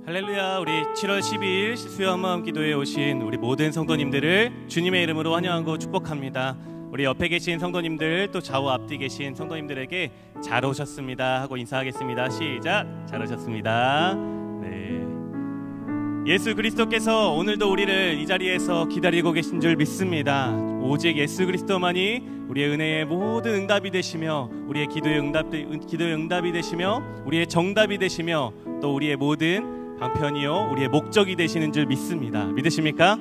할렐루야. 우리 7월 12일 수요 한마음 기도에 오신 우리 모든 성도님들을 주님의 이름으로 환영하고 축복합니다. 우리 옆에 계신 성도님들, 또 좌우 앞뒤 계신 성도님들에게 잘 오셨습니다 하고 인사하겠습니다. 시작. 잘 오셨습니다. 네. 예수 그리스도께서 오늘도 우리를 이 자리에서 기다리고 계신 줄 믿습니다. 오직 예수 그리스도만이 우리의 은혜의 모든 응답이 되시며, 우리의 기도의 응답이 되시며, 우리의 정답이 되시며, 또 우리의 모든 방편이요 우리의 목적이 되시는 줄 믿습니다. 믿으십니까?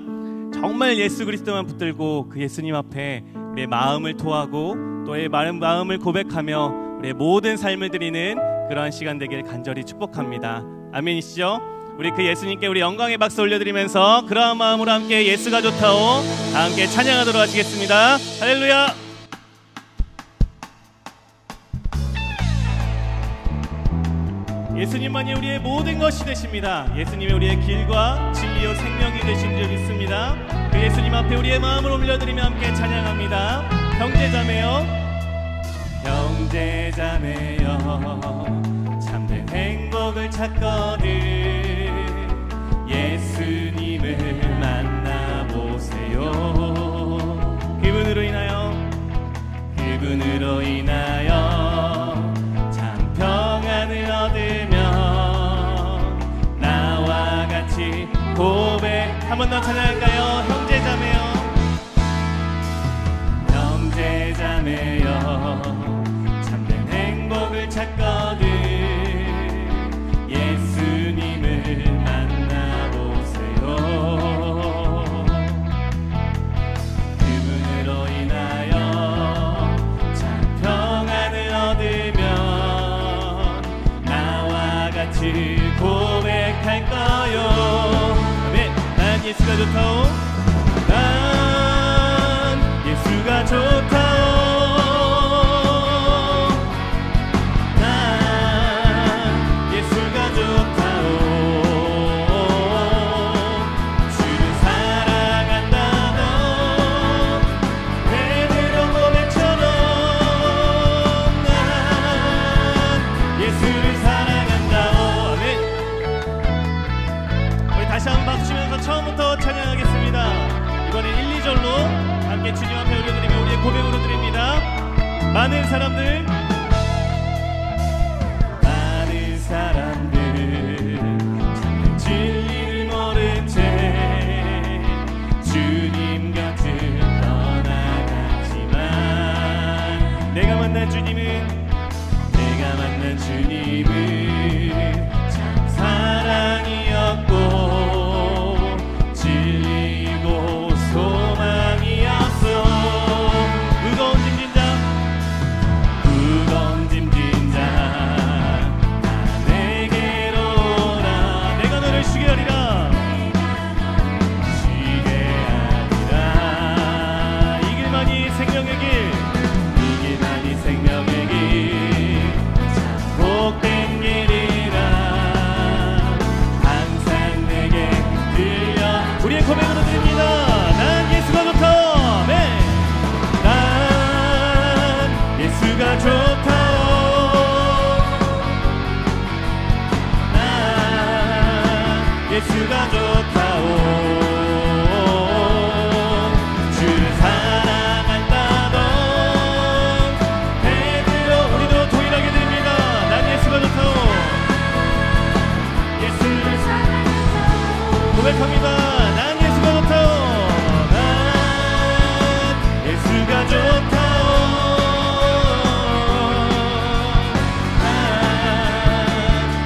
정말 예수 그리스도만 붙들고 그 예수님 앞에 우리의 마음을 토하고 또 우리의 마음을 고백하며 우리의 모든 삶을 드리는 그러한 시간 되길 간절히 축복합니다. 아멘이시죠? 우리 그 예수님께 우리 영광의 박수 올려드리면서 그러한 마음으로 함께 예수가 좋다오 다 함께 찬양하도록 하시겠습니다. 할렐루야. 예수님만이 우리의 모든 것이 되십니다. 예수님이 우리의 길과 진리요 생명이 되신 줄 믿습니다. 그 예수님 앞에 우리의 마음을 올려드리며 함께 찬양합니다. 형제자매여, 형제자매여, 참된 행복을 찾거든 예수님을 만나보세요. 그분으로 인하여 참 평안을 얻으며 나와 같이 고백. 한 번 더 찬양할까요? 형제자매여, 참된 행복을 찾거든 예수님을 만나보세요. 그분으로 인하여 참 평안을 얻으며 나와 같이 고백할까요? 아멘. 난 예수가 좋다오, 난 예수가 좋다오, 난 예수가 좋다오. 주를 사랑한다던 베드로 고백처럼 난 예수를 사랑한다오. 아멘. 우리 다시 한번 박수 치면서 처음부터 찬양하겠습니다. 이번엔 1, 2절로 함께 주님 앞에 올려드리며 우리의 고백으로 드립니다. 많은 사람들 참된 진리를 모른 채 주님 곁을 떠나갔지만 내가 만난 주님은 참 사랑이었고 진리고 소망이었어. 무거운 짐진 자 다 내게로 오라. 내가 너를 쉬게 하리라. 이 길만이 생명의 길, 참 복된 길이라 항상 내게 들려. 우리의 고백으로 드립니다. 난 예수가 좋다. 네. 난 예수가 좋다. 난 예수가 좋다오. 주를 사랑한다던 베드로, 우리도 동일하게 드립니다. 난 예수가 좋다오. 예수를 사랑한다오. 고백합니다. 난 예수가 좋다오. 난 예수가 좋다오. 난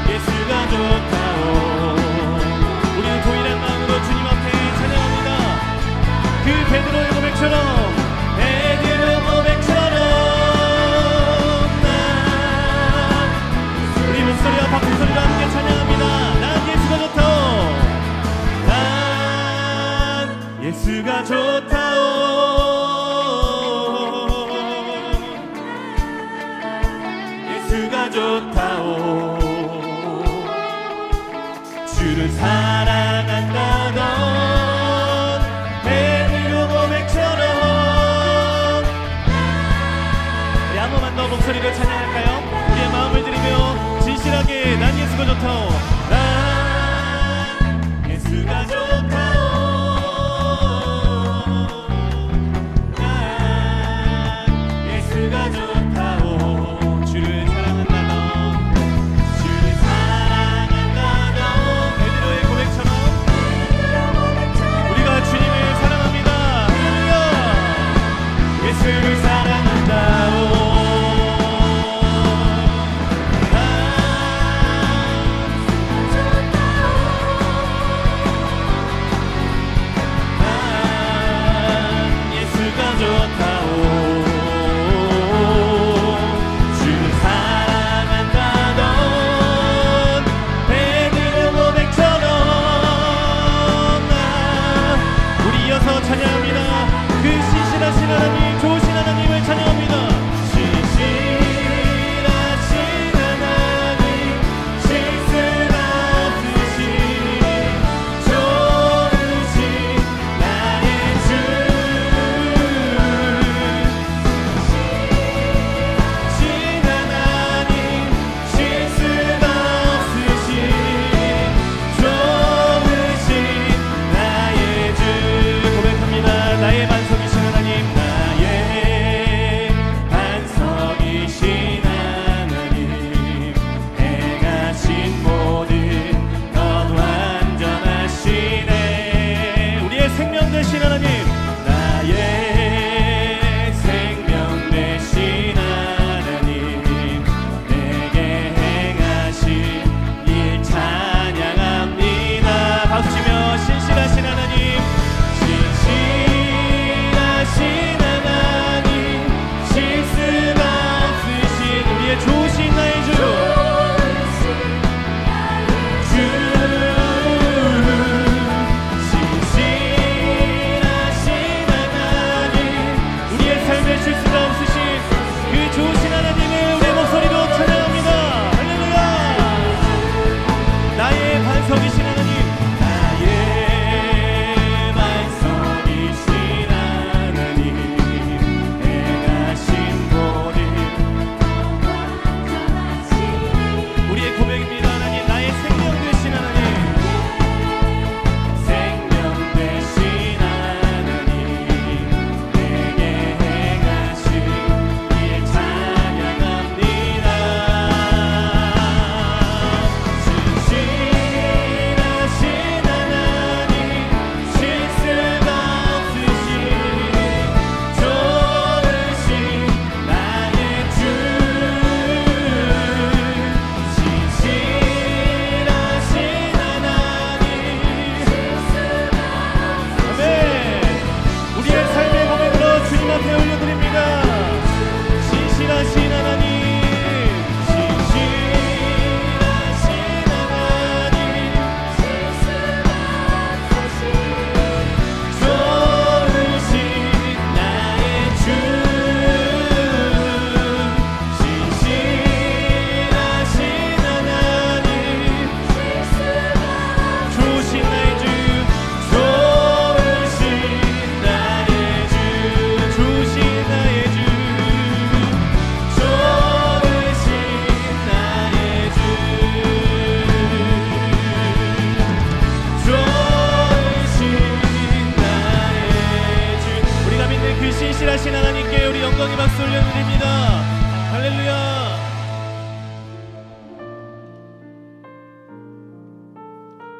예수가 좋다오. 우리는 동일한 마음으로 주님 앞에 찬양합니다. 그 베드로의 고백처럼, 난 우리 목소리와 박수소리로 함께 찬양합니다. 난 예수가 좋다오. 난 예수가 좋다오. 예수가 좋다오. 주를 사랑한다던 베드로 고백처럼. 우리 한 번만 더 목소리로 찬양할까요? 우리의 마음을 드리며 진실하게 난 예수가 좋다오. 난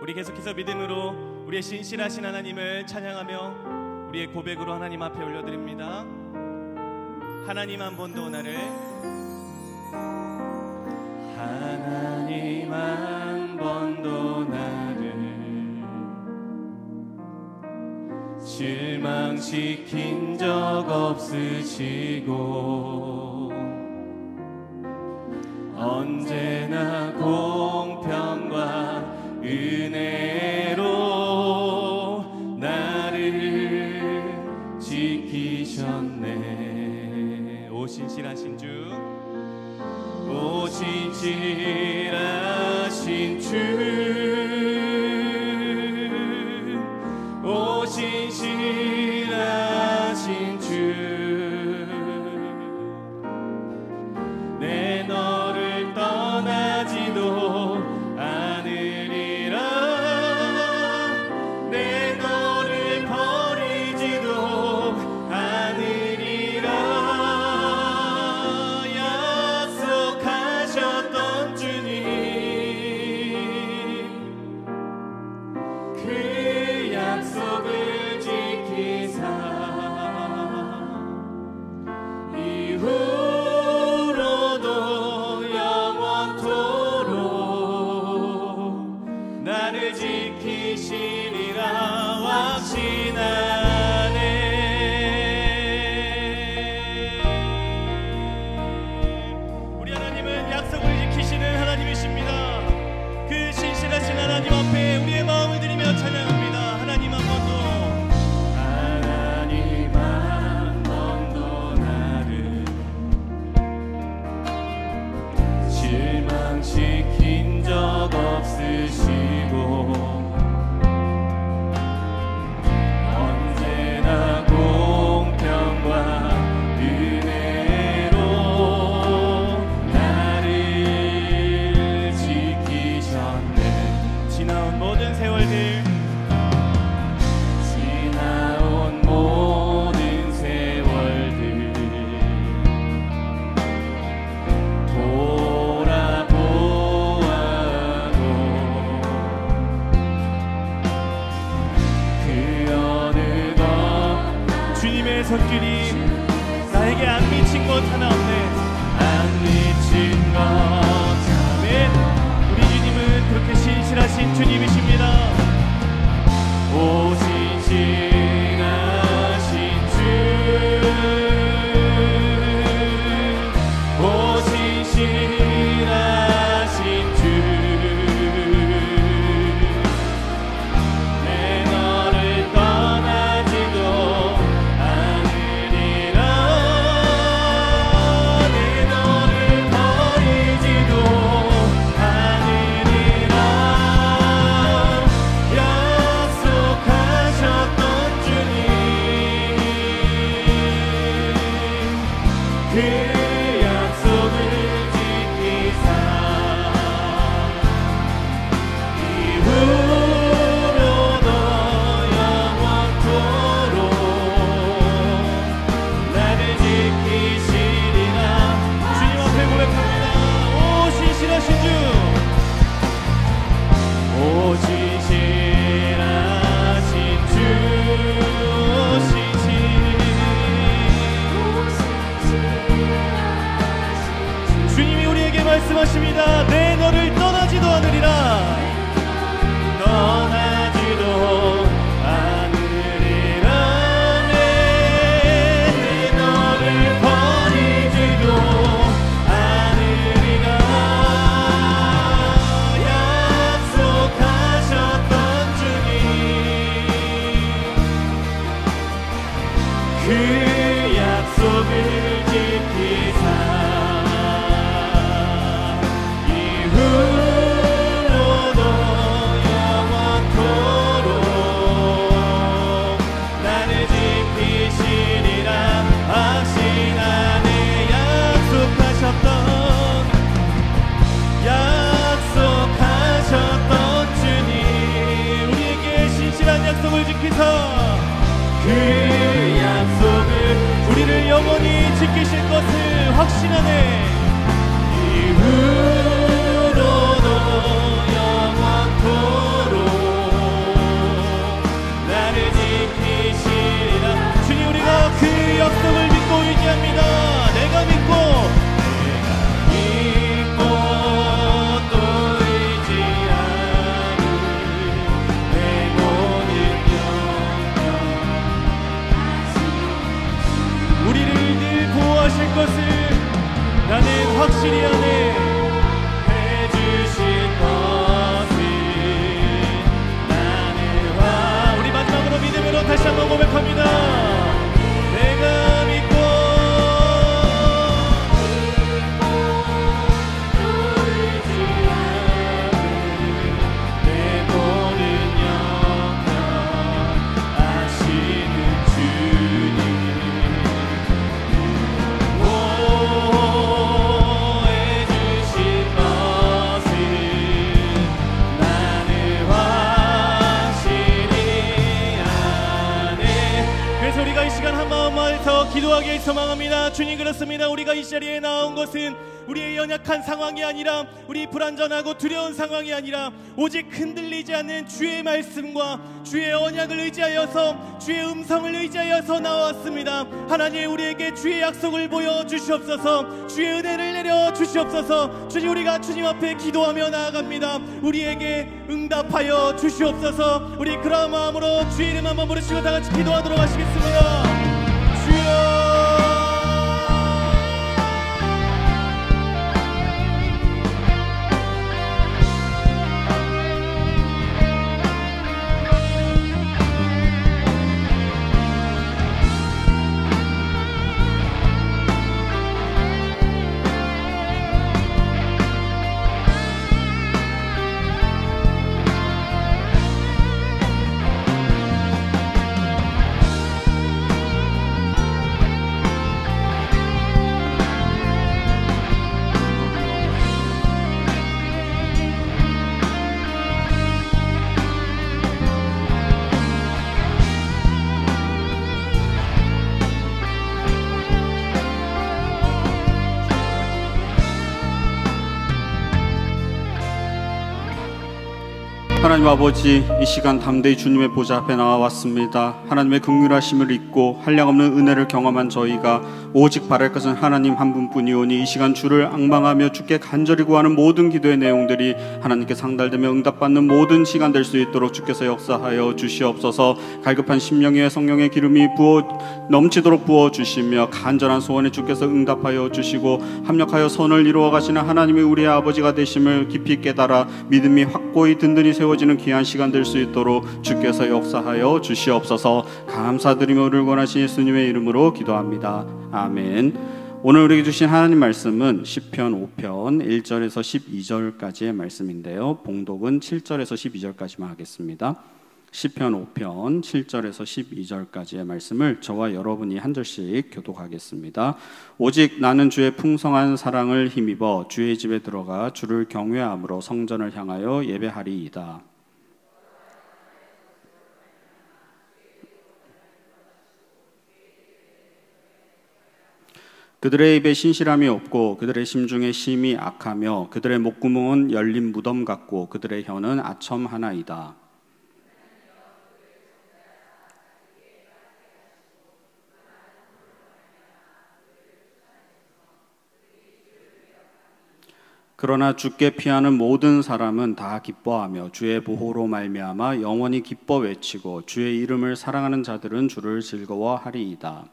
우리 계속해서 믿음으로 우리의 신실하신 하나님을 찬양하며 우리의 고백으로 하나님 앞에 올려드립니다. 하나님 한 번도 나를, 하나님 한 번도 나를 실망시킨 적 없으시고 언제나 공평과 은혜로 나를 지키셨네. 오 신실하신 주, 오 신실하신 주, 오 신실하신 주, 내 너를 떠나지도 않으리라, 내 너를 버리지도 않으리라 약속하셨던 주님, 그 약속을 지키사 이후로도 영원토록 나를 지키시리라 확신하네. 우리 하나님은 약속을 지키시는 하나님이십니다. 그 신실하신 하나님 앞에 우리의 마음을 드리며 찬양합니다. 하나님 한 번도, 하나님 한 번도 나를 실망시킨 적 없으시고 언제나 공평과 은혜로 나를 지키셨네. 지나온 모든 세월들, 지나온 모든 세월들 돌아보아도 그 어느 것 주님의 손길이 나에게 안 미친 것 하나 없네. 안 미친 것 하나. 네, 우리 주님은 그렇게 신실하신 주님이십니다. 오 신실하신 주, 오 신실하신 주, 내 너를 떠나지도 않으리라, 내 너를 버리지도 않으리라 약속하셨던 주님, 그 약속을 지키사 이후로도 영원토록 나를 지키시리라. 주님 앞에 고백합니다. 오 신실하신 주, 오 신실하신 주, 오 주님이 우리에게 말씀하십니다. 내 너를 떠나지도 않으리라, 떠나지도 않으리라, 내 너를 버리지도 않으리라 약속하셨던 주님, 그 약속을 지키사 이후로도 영원토록 나를 지키시리라 확신하네. 약속하셨던 주님, 우리에게 신실한 약속을 지키사 그 약속을 우리를 영원히 지키실 것을 확신하네. 이후로도 영원토록 기도하게 소망합니다. 주님, 그렇습니다. 우리가 이 자리에 나온 것은 우리의 연약한 상황이 아니라, 우리 불안전하고 두려운 상황이 아니라, 오직 흔들리지 않는 주의 말씀과 주의 언약을 의지하여서, 주의 음성을 의지하여서 나왔습니다. 하나님, 우리에게 주의 약속을 보여주시옵소서. 주의 은혜를 내려 주시옵소서. 주님, 우리가 주님 앞에 기도하며 나아갑니다. 우리에게 응답하여 주시옵소서. 우리 그런 마음으로 주의 이름 한번 부르시고 다 같이 기도하도록 하시겠습니다. 주여, 하나님 아버지, 이 시간 담대히 주님의 보좌 앞에 나와왔습니다. 하나님의 긍휼하심을 잊고 한량없는 은혜를 경험한 저희가 오직 바랄 것은 하나님 한 분뿐이오니, 이 시간 주를 앙망하며 주께 간절히 구하는 모든 기도의 내용들이 하나님께 상달되며 응답받는 모든 시간 될 수 있도록 주께서 역사하여 주시옵소서. 갈급한 심령에 성령의 기름이 넘치도록 부어주시며, 간절한 소원에 주께서 응답하여 주시고 합력하여 선을 이루어 가시는 하나님이 우리의 아버지가 되심을 깊이 깨달아 믿음이 확고히 든든히 세워지는 귀한 시간 될 수 있도록 주께서 역사하여 주시옵소서. 감사드리며 우리를 원하신 예수님의 이름으로 기도합니다. 아멘. 오늘 우리에게 주신 하나님 말씀은 시편 5편 1절에서 12절까지의 말씀인데요, 봉독은 7절에서 12절까지만 하겠습니다. 시편 5편 7절에서 12절까지의 말씀을 저와 여러분이 한 절씩 교독하겠습니다. 오직 나는 주의 풍성한 사랑을 힘입어 주의 집에 들어가 주를 경외함으로 성전을 향하여 예배하리이다. 그들의 입에 신실함이 없고 그들의 심중에 심이 악하며 그들의 목구멍은 열린 무덤 같고 그들의 혀는 아첨 하나이다. 그러나 주께 피하는 모든 사람은 다 기뻐하며 주의 보호로 말미암아 영원히 기뻐 외치고 주의 이름을 사랑하는 자들은 주를 즐거워하리이다.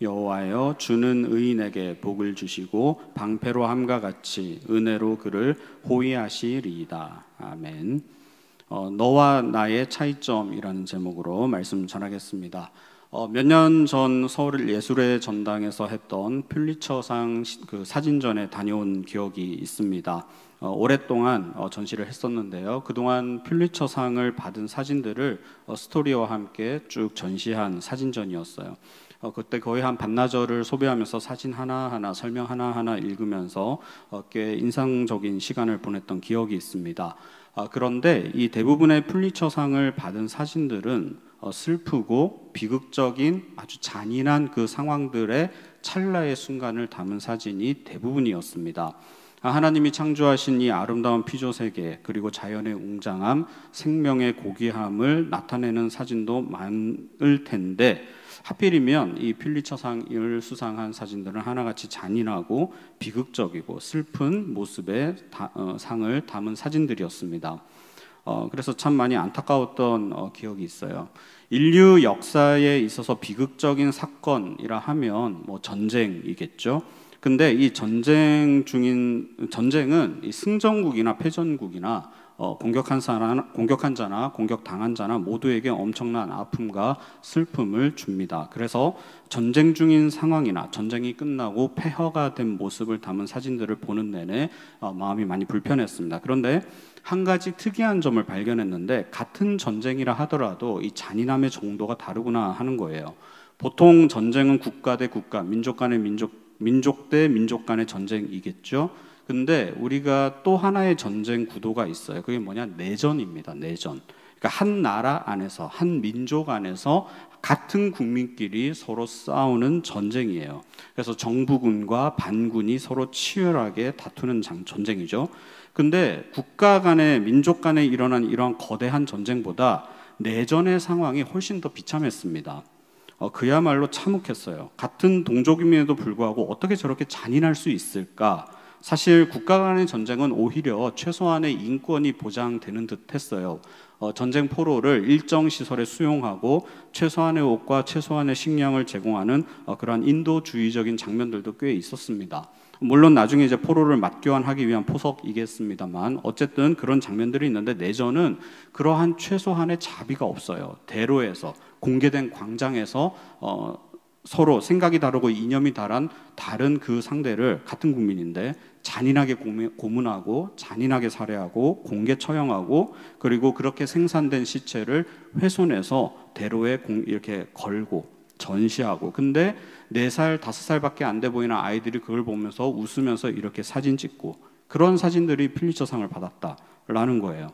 여호와여, 주는 의인에게 복을 주시고 방패로 함과 같이 은혜로 그를 호위하시리이다. 아멘. 너와 나의 차이점이라는 제목으로 말씀 전하겠습니다. 몇 년 전 서울 예술의 전당에서 했던 퓰리처상 그 사진전에 다녀온 기억이 있습니다. 오랫동안 전시를 했었는데요, 그동안 퓰리처상을 받은 사진들을 스토리와 함께 쭉 전시한 사진전이었어요. 그때 거의 한 반나절을 소비하면서 사진 하나하나, 설명 하나하나 읽으면서 꽤 인상적인 시간을 보냈던 기억이 있습니다. 그런데 이 대부분의 퓰리처상을 받은 사진들은 슬프고 비극적인 아주 잔인한 그 상황들의 찰나의 순간을 담은 사진이 대부분이었습니다. 하나님이 창조하신 이 아름다운 피조 세계, 그리고 자연의 웅장함, 생명의 고귀함을 나타내는 사진도 많을 텐데, 하필이면 이 퓰리처상을 수상한 사진들은 하나같이 잔인하고 비극적이고 슬픈 모습의 상을 담은 사진들이었습니다. 그래서 참 많이 안타까웠던 기억이 있어요. 인류 역사에 있어서 비극적인 사건이라 하면 전쟁이겠죠. 근데 이 전쟁은 이 승전국이나 패전국이나 공격한 자나 공격당한 자나 모두에게 엄청난 아픔과 슬픔을 줍니다. 그래서 전쟁 중인 상황이나 전쟁이 끝나고 폐허가 된 모습을 담은 사진들을 보는 내내 마음이 많이 불편했습니다. 그런데 한 가지 특이한 점을 발견했는데, 같은 전쟁이라 하더라도 이 잔인함의 정도가 다르구나 하는 거예요. 보통 전쟁은 국가 대 국가, 민족 간의 민족 대 민족 간의 전쟁이겠죠. 근데 우리가 또 하나의 전쟁 구도가 있어요. 그게 뭐냐? 내전입니다. 내전. 그러니까 한 나라 안에서, 한 민족 안에서 같은 국민끼리 서로 싸우는 전쟁이에요. 그래서 정부군과 반군이 서로 치열하게 다투는 전쟁이죠. 근데 국가 간에, 민족 간에 일어난 이러한 거대한 전쟁보다 내전의 상황이 훨씬 더 비참했습니다. 그야말로 참혹했어요. 같은 동족임에도 불구하고 어떻게 저렇게 잔인할 수 있을까? 사실 국가 간의 전쟁은 오히려 최소한의 인권이 보장되는 듯 했어요. 전쟁 포로를 일정 시설에 수용하고 최소한의 옷과 최소한의 식량을 제공하는 그러한 인도주의적인 장면들도 꽤 있었습니다. 물론 나중에 이제 포로를 맞교환하기 위한 포석이겠습니다만 어쨌든 그런 장면들이 있는데, 내전은 그러한 최소한의 자비가 없어요. 대로에서, 공개된 광장에서 서로 생각이 다르고 이념이 다른 그 상대를, 같은 국민인데 잔인하게 고문하고 잔인하게 살해하고 공개 처형하고, 그리고 그렇게 생산된 시체를 훼손해서 대로에 이렇게 걸고 전시하고, 근데 4살, 5살밖에 안 돼 보이는 아이들이 그걸 보면서 웃으면서 이렇게 사진 찍고, 그런 사진들이 필리처상을 받았다라는 거예요.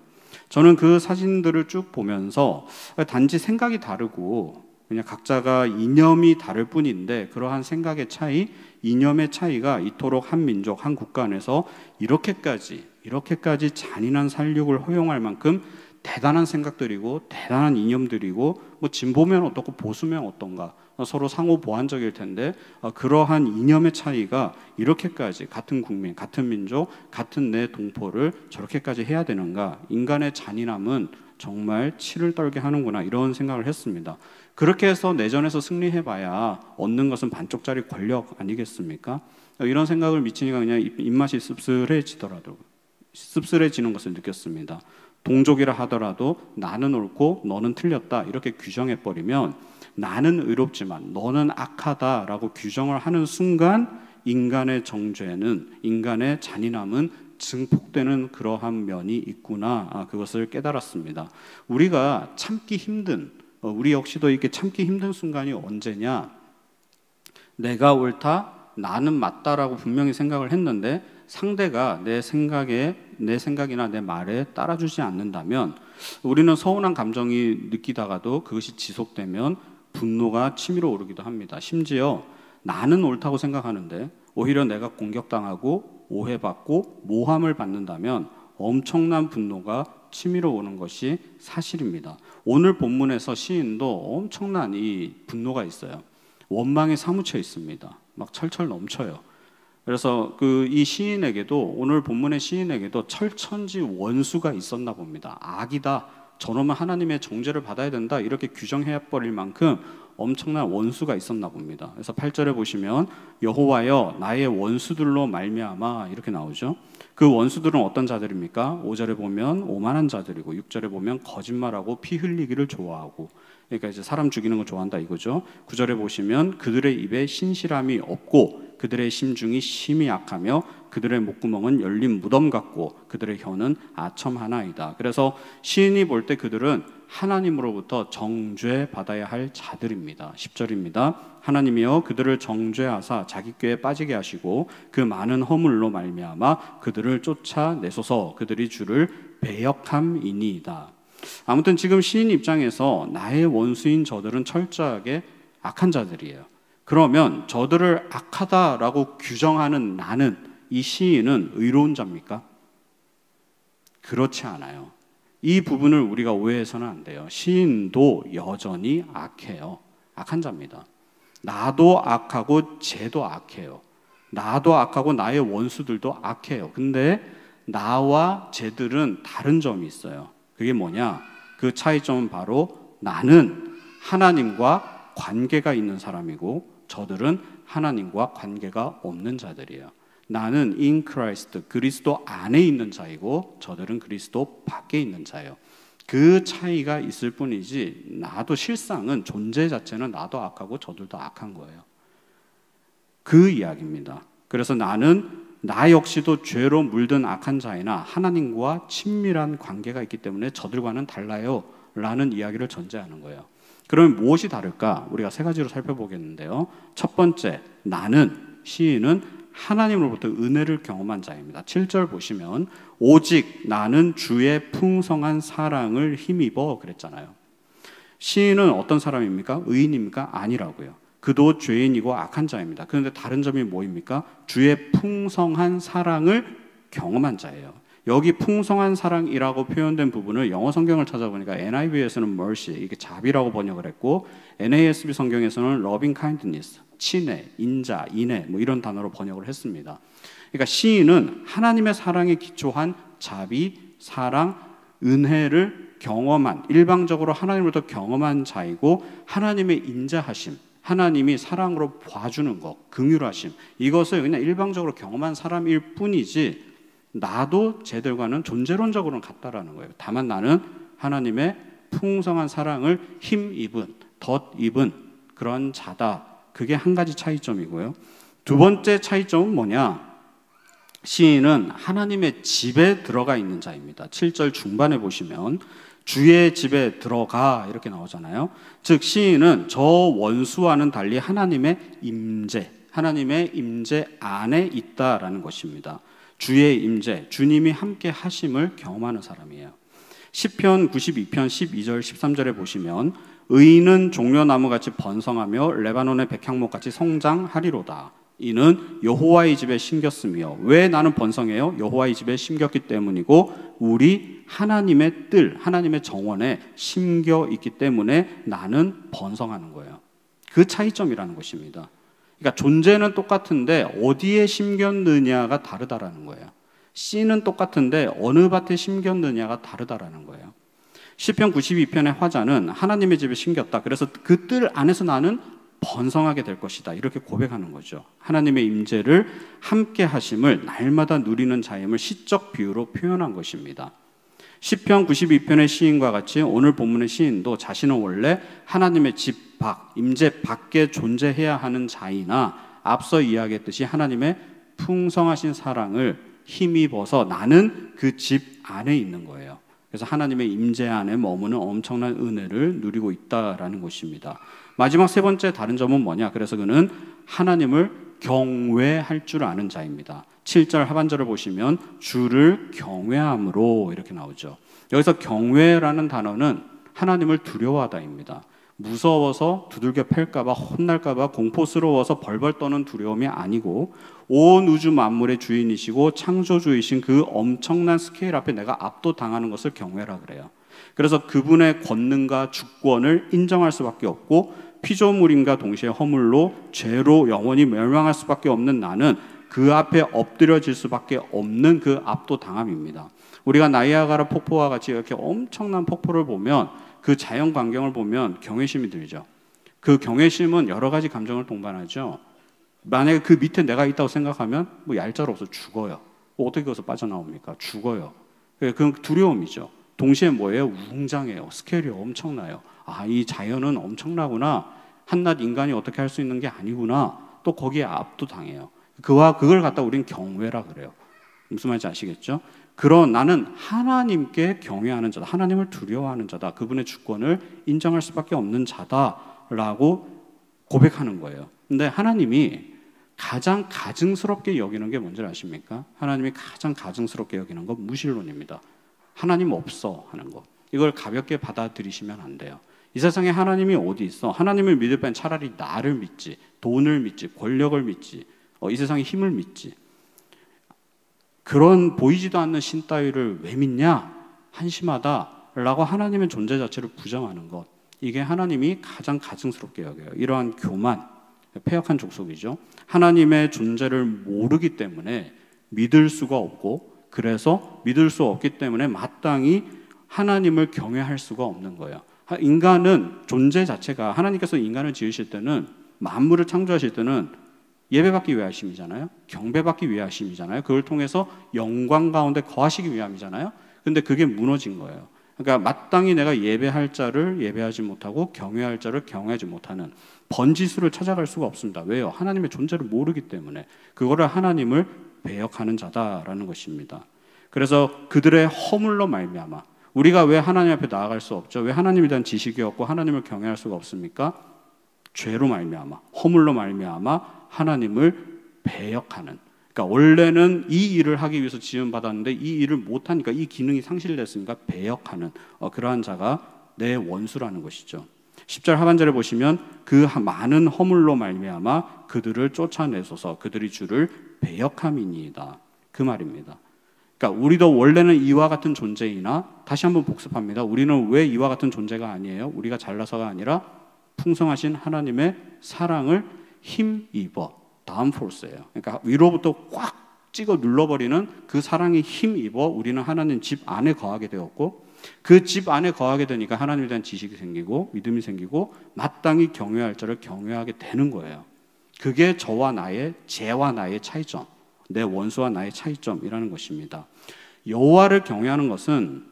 저는 그 사진들을 쭉 보면서 단지 생각이 다르고 그냥 각자가 이념이 다를 뿐인데, 그러한 생각의 차이, 이념의 차이가 이토록 한 민족, 한 국가 안에서 이렇게까지 잔인한 살육을 허용할 만큼 대단한 생각들이고 대단한 이념들이고, 뭐 진보면 어떻고 보수면 어떤가, 서로 상호 보완적일 텐데 그러한 이념의 차이가 이렇게까지 같은 국민, 같은 민족, 같은 내 동포를 저렇게까지 해야 되는가. 인간의 잔인함은 정말 치를 떨게 하는구나, 이런 생각을 했습니다. 그렇게 해서 내전에서 승리해봐야 얻는 것은 반쪽짜리 권력 아니겠습니까? 이런 생각을 미치니까 그냥 입맛이 씁쓸해지는 것을 느꼈습니다. 동족이라 하더라도 나는 옳고 너는 틀렸다 이렇게 규정해버리면, 나는 의롭지만 너는 악하다라고 규정을 하는 순간 인간의 정죄는, 인간의 잔인함은 증폭되는 그러한 면이 있구나, 그것을 깨달았습니다. 우리가 참기 힘든, 우리 역시도 이렇게 참기 힘든 순간이 언제냐? 내가 옳다, 나는 맞다라고 분명히 생각을 했는데 상대가 내 생각이나 내 말에 따라주지 않는다면, 우리는 서운한 감정이 느끼다가도 그것이 지속되면 분노가 치밀어 오르기도 합니다. 심지어 나는 옳다고 생각하는데 오히려 내가 공격당하고 오해받고 모함을 받는다면 엄청난 분노가 치밀어 오는 것이 사실입니다. 오늘 본문에서 시인도 엄청난 이 분노가 있어요. 원망에 사무쳐 있습니다. 막 철철 넘쳐요. 그래서 이 시인에게도, 오늘 본문의 시인에게도 철천지 원수가 있었나 봅니다. 악이다, 저놈은 하나님의 정죄를 받아야 된다, 이렇게 규정해버릴 만큼 엄청난 원수가 있었나 봅니다. 그래서 8절에 보시면 여호와여 나의 원수들로 말미암아 이렇게 나오죠. 그 원수들은 어떤 자들입니까? 5절에 보면 오만한 자들이고, 6절에 보면 거짓말하고 피 흘리기를 좋아하고, 그러니까 이제 사람 죽이는 걸 좋아한다 이거죠. 9절에 보시면 그들의 입에 신실함이 없고 그들의 심중이 심히 약하며 그들의 목구멍은 열린 무덤 같고 그들의 혀는 아첨 하나이다. 그래서 시인이 볼 때 그들은 하나님으로부터 정죄받아야 할 자들입니다. 10절입니다. 하나님이여 그들을 정죄하사 자기 꾀에 빠지게 하시고 그 많은 허물로 말미암아 그들을 쫓아내소서. 그들이 주를 배역함이니이다. 아무튼 지금 시인 입장에서 나의 원수인 저들은 철저하게 악한 자들이에요. 그러면 저들을 악하다라고 규정하는 나는, 이 시인은 의로운 자입니까? 그렇지 않아요. 이 부분을 우리가 오해해서는 안 돼요. 시인도 여전히 악해요. 악한 자입니다. 나도 악하고 쟤도 악해요. 나도 악하고 나의 원수들도 악해요. 근데 나와 쟤들은 다른 점이 있어요. 그게 뭐냐? 그 차이점은 바로 나는 하나님과 관계가 있는 사람이고 저들은 하나님과 관계가 없는 자들이에요. 나는 in Christ, 그리스도 안에 있는 자이고 저들은 그리스도 밖에 있는 자예요. 그 차이가 있을 뿐이지 나도 실상은, 존재 자체는 나도 악하고 저들도 악한 거예요. 그 이야기입니다. 그래서 나는 나 역시도 죄로 물든 악한 자이나 하나님과 친밀한 관계가 있기 때문에 저들과는 달라요 라는 이야기를 전제하는 거예요. 그러면 무엇이 다를까? 우리가 3가지로 살펴보겠는데요. 첫 번째, 나는, 시인은 하나님으로부터 은혜를 경험한 자입니다. 7절 보시면 오직 나는 주의 풍성한 사랑을 힘입어 그랬잖아요. 시인은 어떤 사람입니까? 의인입니까? 아니라고요. 그도 죄인이고 악한 자입니다. 그런데 다른 점이 뭐입니까? 주의 풍성한 사랑을 경험한 자예요. 여기 풍성한 사랑이라고 표현된 부분을 영어 성경을 찾아보니까 NIV에서는 mercy, 이게 자비라고 번역을 했고 NASB 성경에서는 loving kindness, 친애, 인자, 인애 뭐 이런 단어로 번역을 했습니다. 그러니까 시인은 하나님의 사랑에 기초한 자비, 사랑, 은혜를 경험한, 일방적으로 하나님으로부터 경험한 자이고 하나님의 인자하심, 하나님이 사랑으로 봐주는 것, 긍휼하심, 이것을 그냥 일방적으로 경험한 사람일 뿐이지 나도 쟤들과는 존재론적으로는 같다라는 거예요. 다만 나는 하나님의 풍성한 사랑을 힘입은, 덧입은 그런 자다. 그게 한 가지 차이점이고요. 두 번째 차이점은 뭐냐? 시인은 하나님의 집에 들어가 있는 자입니다. 7절 중반에 보시면 주의 집에 들어가 이렇게 나오잖아요. 즉 시인은 저 원수와는 달리 하나님의 임재, 하나님의 임재 안에 있다라는 것입니다. 주의 임재, 주님이 함께 하심을 경험하는 사람이에요. 시편 92편 12절 13절에 보시면 의인은 종려나무같이 번성하며 레바논의 백향목같이 성장하리로다. 이는 여호와의 집에 심겼으며. 왜 나는 번성해요? 여호와의 집에 심겼기 때문이고 우리 하나님의 뜰, 하나님의 정원에 심겨 있기 때문에 나는 번성하는 거예요. 그 차이점이라는 것입니다. 그러니까 존재는 똑같은데 어디에 심겼느냐가 다르다라는 거예요. 씨는 똑같은데 어느 밭에 심겼느냐가 다르다라는 거예요. 시편 92편의 화자는 하나님의 집에 심겼다. 그래서 그 뜰 안에서 나는 번성하게 될 것이다. 이렇게 고백하는 거죠. 하나님의 임재를 함께 하심을 날마다 누리는 자임을 시적 비유로 표현한 것입니다. 시편 92편의 시인과 같이 오늘 본문의 시인도 자신은 원래 하나님의 집 밖, 임재 밖에 존재해야 하는 자이나 앞서 이야기했듯이 하나님의 풍성하신 사랑을 힘입어서 나는 그 집 안에 있는 거예요. 그래서 하나님의 임재 안에 머무는 엄청난 은혜를 누리고 있다라는 것입니다. 마지막 세 번째 다른 점은 뭐냐? 그래서 그는 하나님을 경외할 줄 아는 자입니다. 7절 하반절을 보시면 주를 경외함으로 이렇게 나오죠. 여기서 경외라는 단어는 하나님을 두려워하다입니다. 무서워서 두들겨 팰까봐 혼날까봐 공포스러워서 벌벌 떠는 두려움이 아니고 온 우주 만물의 주인이시고 창조주이신 그 엄청난 스케일 앞에 내가 압도당하는 것을 경외라 그래요. 그래서 그분의 권능과 주권을 인정할 수밖에 없고 피조물인과 동시에 허물로 죄로 영원히 멸망할 수밖에 없는 나는 그 앞에 엎드려질 수밖에 없는 그 압도당함입니다. 우리가 나이아가라 폭포와 같이 이렇게 엄청난 폭포를 보면 그 자연 광경을 보면 경외심이 들죠. 그 경외심은 여러 가지 감정을 동반하죠. 만약에 그 밑에 내가 있다고 생각하면 뭐 얄짤없어 죽어요. 어떻게 거기서 빠져나옵니까? 죽어요. 그건 두려움이죠. 동시에 뭐예요? 웅장해요. 스케일이 엄청나요. 아, 이 자연은 엄청나구나. 한낱 인간이 어떻게 할 수 있는 게 아니구나. 또 거기에 압도당해요. 그걸 갖다 우린 경외라 그래요. 무슨 말인지 아시겠죠? 그런 나는 하나님께 경외하는 자다. 하나님을 두려워하는 자다. 그분의 주권을 인정할 수밖에 없는 자다라고 고백하는 거예요. 근데 하나님이 가장 가증스럽게 여기는 게 뭔지 아십니까? 하나님이 가장 가증스럽게 여기는 건 무신론입니다. 하나님 없어 하는 거. 이걸 가볍게 받아들이시면 안 돼요. 이 세상에 하나님이 어디 있어? 하나님을 믿을 바엔 차라리 나를 믿지, 돈을 믿지, 권력을 믿지, 이 세상의 힘을 믿지. 그런 보이지도 않는 신 따위를 왜 믿냐? 한심하다라고 하나님의 존재 자체를 부정하는 것. 이게 하나님이 가장 가증스럽게 여겨요. 이러한 교만, 패역한 족속이죠. 하나님의 존재를 모르기 때문에 믿을 수가 없고 그래서 믿을 수 없기 때문에 마땅히 하나님을 경외할 수가 없는 거예요. 인간은 존재 자체가 하나님께서 인간을 지으실 때는 만물을 창조하실 때는 예배받기 위해 하심이잖아요. 경배받기 위해 하심이잖아요. 그걸 통해서 영광 가운데 거하시기 위함이잖아요. 근데 그게 무너진 거예요. 그러니까 마땅히 내가 예배할 자를 예배하지 못하고 경외할 자를 경외하지 못하는 번지수를 찾아갈 수가 없습니다. 왜요? 하나님의 존재를 모르기 때문에 그거를 하나님을 배역하는 자다라는 것입니다. 그래서 그들의 허물로 말미암아 우리가 왜 하나님 앞에 나아갈 수 없죠? 왜 하나님에 대한 지식이 없고 하나님을 경외할 수가 없습니까? 죄로 말미암아, 허물로 말미암아 하나님을 배역하는 그러니까 원래는 이 일을 하기 위해서 지원받았는데 이 일을 못하니까 이 기능이 상실됐으니까 배역하는 그러한 자가 내 원수라는 것이죠. 10절 하반절에 보시면 그 많은 허물로 말미암아 그들을 쫓아내소서 그들이 주를 배역함이니이다. 그 말입니다. 그러니까 우리도 원래는 이와 같은 존재이나 다시 한번 복습합니다. 우리는 왜 이와 같은 존재가 아니에요? 우리가 잘나서가 아니라 풍성하신 하나님의 사랑을 힘입어 다운 포스예요. 그러니까 위로부터 꽉 찍어 눌러버리는 그 사랑에 힘입어 우리는 하나님 집 안에 거하게 되었고 그 집 안에 거하게 되니까 하나님에 대한 지식이 생기고 믿음이 생기고 마땅히 경외할 자를 경외하게 되는 거예요. 그게 저와 나의 쟤와 나의 차이점, 내 원수와 나의 차이점이라는 것입니다. 여호와를 경외하는 것은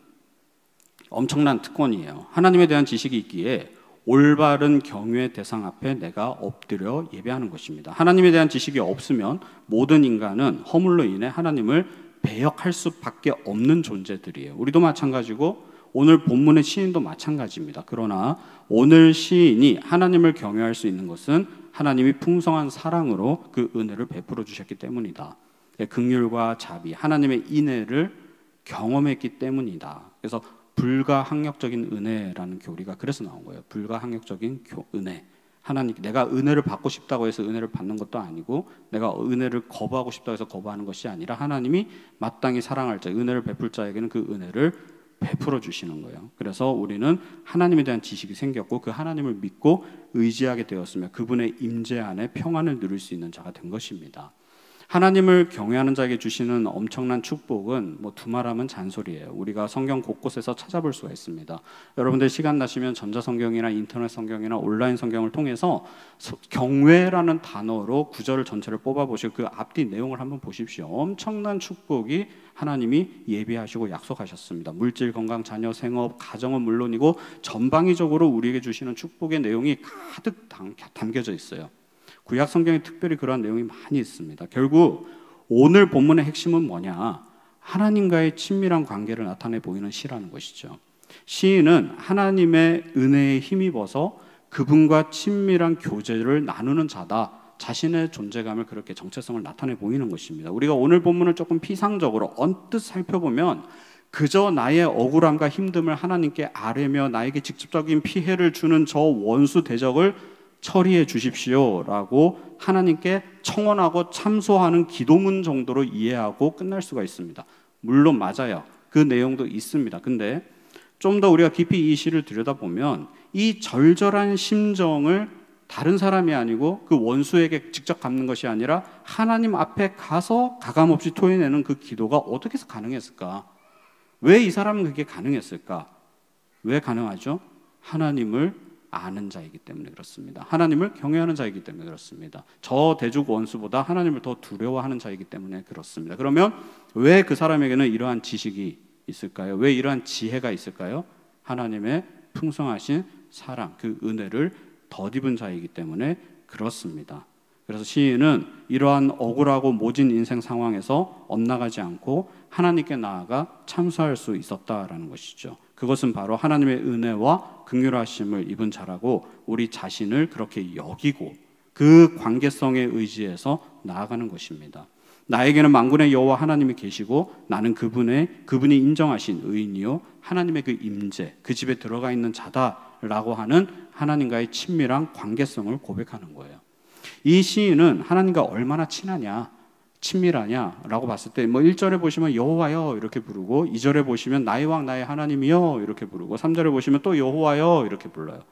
엄청난 특권이에요. 하나님에 대한 지식이 있기에 올바른 경외 대상 앞에 내가 엎드려 예배하는 것입니다. 하나님에 대한 지식이 없으면 모든 인간은 허물로 인해 하나님을 배역할 수밖에 없는 존재들이에요. 우리도 마찬가지고 오늘 본문의 시인도 마찬가지입니다. 그러나 오늘 시인이 하나님을 경외할 수 있는 것은 하나님이 풍성한 사랑으로 그 은혜를 베풀어 주셨기 때문이다. 긍휼과 자비, 하나님의 인애를 경험했기 때문이다. 그래서 불가항력적인 은혜라는 교리가 그래서 나온 거예요. 불가항력적인 은혜. 하나님, 내가 은혜를 받고 싶다고 해서 은혜를 받는 것도 아니고 내가 은혜를 거부하고 싶다고 해서 거부하는 것이 아니라 하나님이 마땅히 사랑할 자, 은혜를 베풀 자에게는 그 은혜를 베풀어 주시는 거예요. 그래서 우리는 하나님에 대한 지식이 생겼고 그 하나님을 믿고 의지하게 되었으며 그분의 임재 안에 평안을 누릴 수 있는 자가 된 것입니다. 하나님을 경외하는 자에게 주시는 엄청난 축복은 두말하면 잔소리예요. 우리가 성경 곳곳에서 찾아볼 수가 있습니다. 여러분들 시간 나시면 전자성경이나 인터넷 성경이나 온라인 성경을 통해서 경외라는 단어로 구절을 전체를 뽑아보시고 그 앞뒤 내용을 한번 보십시오. 엄청난 축복이 하나님이 예비하시고 약속하셨습니다. 물질, 건강, 자녀, 생업, 가정은 물론이고 전방위적으로 우리에게 주시는 축복의 내용이 가득 담겨져 있어요. 구약 성경에 특별히 그러한 내용이 많이 있습니다. 결국 오늘 본문의 핵심은 뭐냐? 하나님과의 친밀한 관계를 나타내 보이는 시라는 것이죠. 시인은 하나님의 은혜에 힘입어서 그분과 친밀한 교제를 나누는 자다. 자신의 존재감을 그렇게 정체성을 나타내 보이는 것입니다. 우리가 오늘 본문을 조금 피상적으로 언뜻 살펴보면 그저 나의 억울함과 힘듦을 하나님께 아뢰며 나에게 직접적인 피해를 주는 저 원수 대적을 처리해 주십시오라고 하나님께 청원하고 참소하는 기도문 정도로 이해하고 끝날 수가 있습니다. 물론 맞아요. 그 내용도 있습니다. 근데 좀 더 우리가 깊이 이 시를 들여다보면 이 절절한 심정을 다른 사람이 아니고 그 원수에게 직접 갚는 것이 아니라 하나님 앞에 가서 가감없이 토해내는 그 기도가 어떻게 해서 가능했을까? 왜 이 사람은 그게 가능했을까? 왜 가능하죠? 하나님을 아는 자이기 때문에 그렇습니다. 하나님을 경외하는 자이기 때문에 그렇습니다. 저 대적 원수보다 하나님을 더 두려워하는 자이기 때문에 그렇습니다. 그러면 왜 그 사람에게는 이러한 지식이 있을까요? 왜 이러한 지혜가 있을까요? 하나님의 풍성하신 사랑, 그 은혜를 덧입은 자이기 때문에 그렇습니다. 그래서 시인은 이러한 억울하고 모진 인생 상황에서 엇나가지 않고 하나님께 나아가 참소할 수 있었다라는 것이죠. 그것은 바로 하나님의 은혜와 긍휼하심을 입은 자라고 우리 자신을 그렇게 여기고 그 관계성에 의지해서 나아가는 것입니다. 나에게는 만군의 여호와 하나님이 계시고 나는 그분이 인정하신 의인이요 하나님의 그 임재, 그 집에 들어가 있는 자다라고 하는 하나님과의 친밀한 관계성을 고백하는 거예요. 이 시인은 하나님과 얼마나 친하냐, 친밀하냐라고 봤을 때 1절에 보시면 여호와여 이렇게 부르고 2절에 보시면 나의 왕 나의 하나님이여 이렇게 부르고 3절에 보시면 또 여호와여 이렇게 불러요.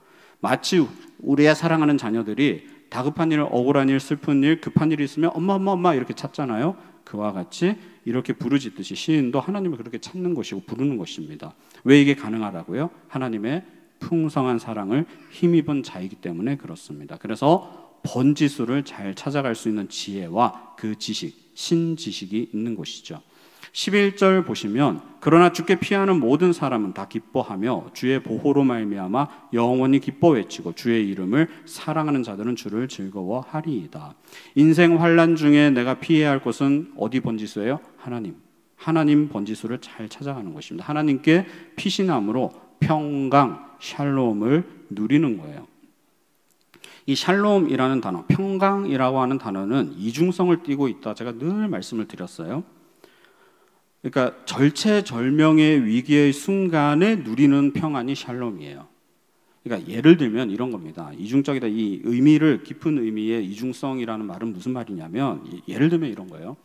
마치 우리의 사랑하는 자녀들이 다급한 일, 억울한 일, 슬픈 일, 급한 일이 있으면 엄마 이렇게 찾잖아요. 그와 같이 이렇게 부르짖듯이 시인도 하나님을 그렇게 찾는 것이고 부르는 것입니다. 왜 이게 가능하다고요? 하나님의 풍성한 사랑을 힘입은 자이기 때문에 그렇습니다. 그래서 번지수를 잘 찾아갈 수 있는 지혜와 그 지식, 신지식이 있는 것이죠. 11절 보시면 그러나 주께 피하는 모든 사람은 다 기뻐하며 주의 보호로 말미암아 영원히 기뻐 외치고 주의 이름을 사랑하는 자들은 주를 즐거워하리이다. 인생 환난 중에 내가 피해야 할 것은 어디 번지수예요? 하나님 번지수를 잘 찾아가는 것입니다. 하나님께 피신함으로 평강, 샬롬을 누리는 거예요. 이 샬롬이라는 단어, 평강이라고 하는 단어는 이중성을 띠고 있다. 제가 늘 말씀을 드렸어요. 그러니까 절체절명의 위기의 순간에 누리는 평안이 샬롬이에요. 그러니까 예를 들면 이런 겁니다. 이중적이다. 이 의미를, 깊은 의미의 이중성이라는 말은 무슨 말이냐면, 예를 들면 이런 거예요.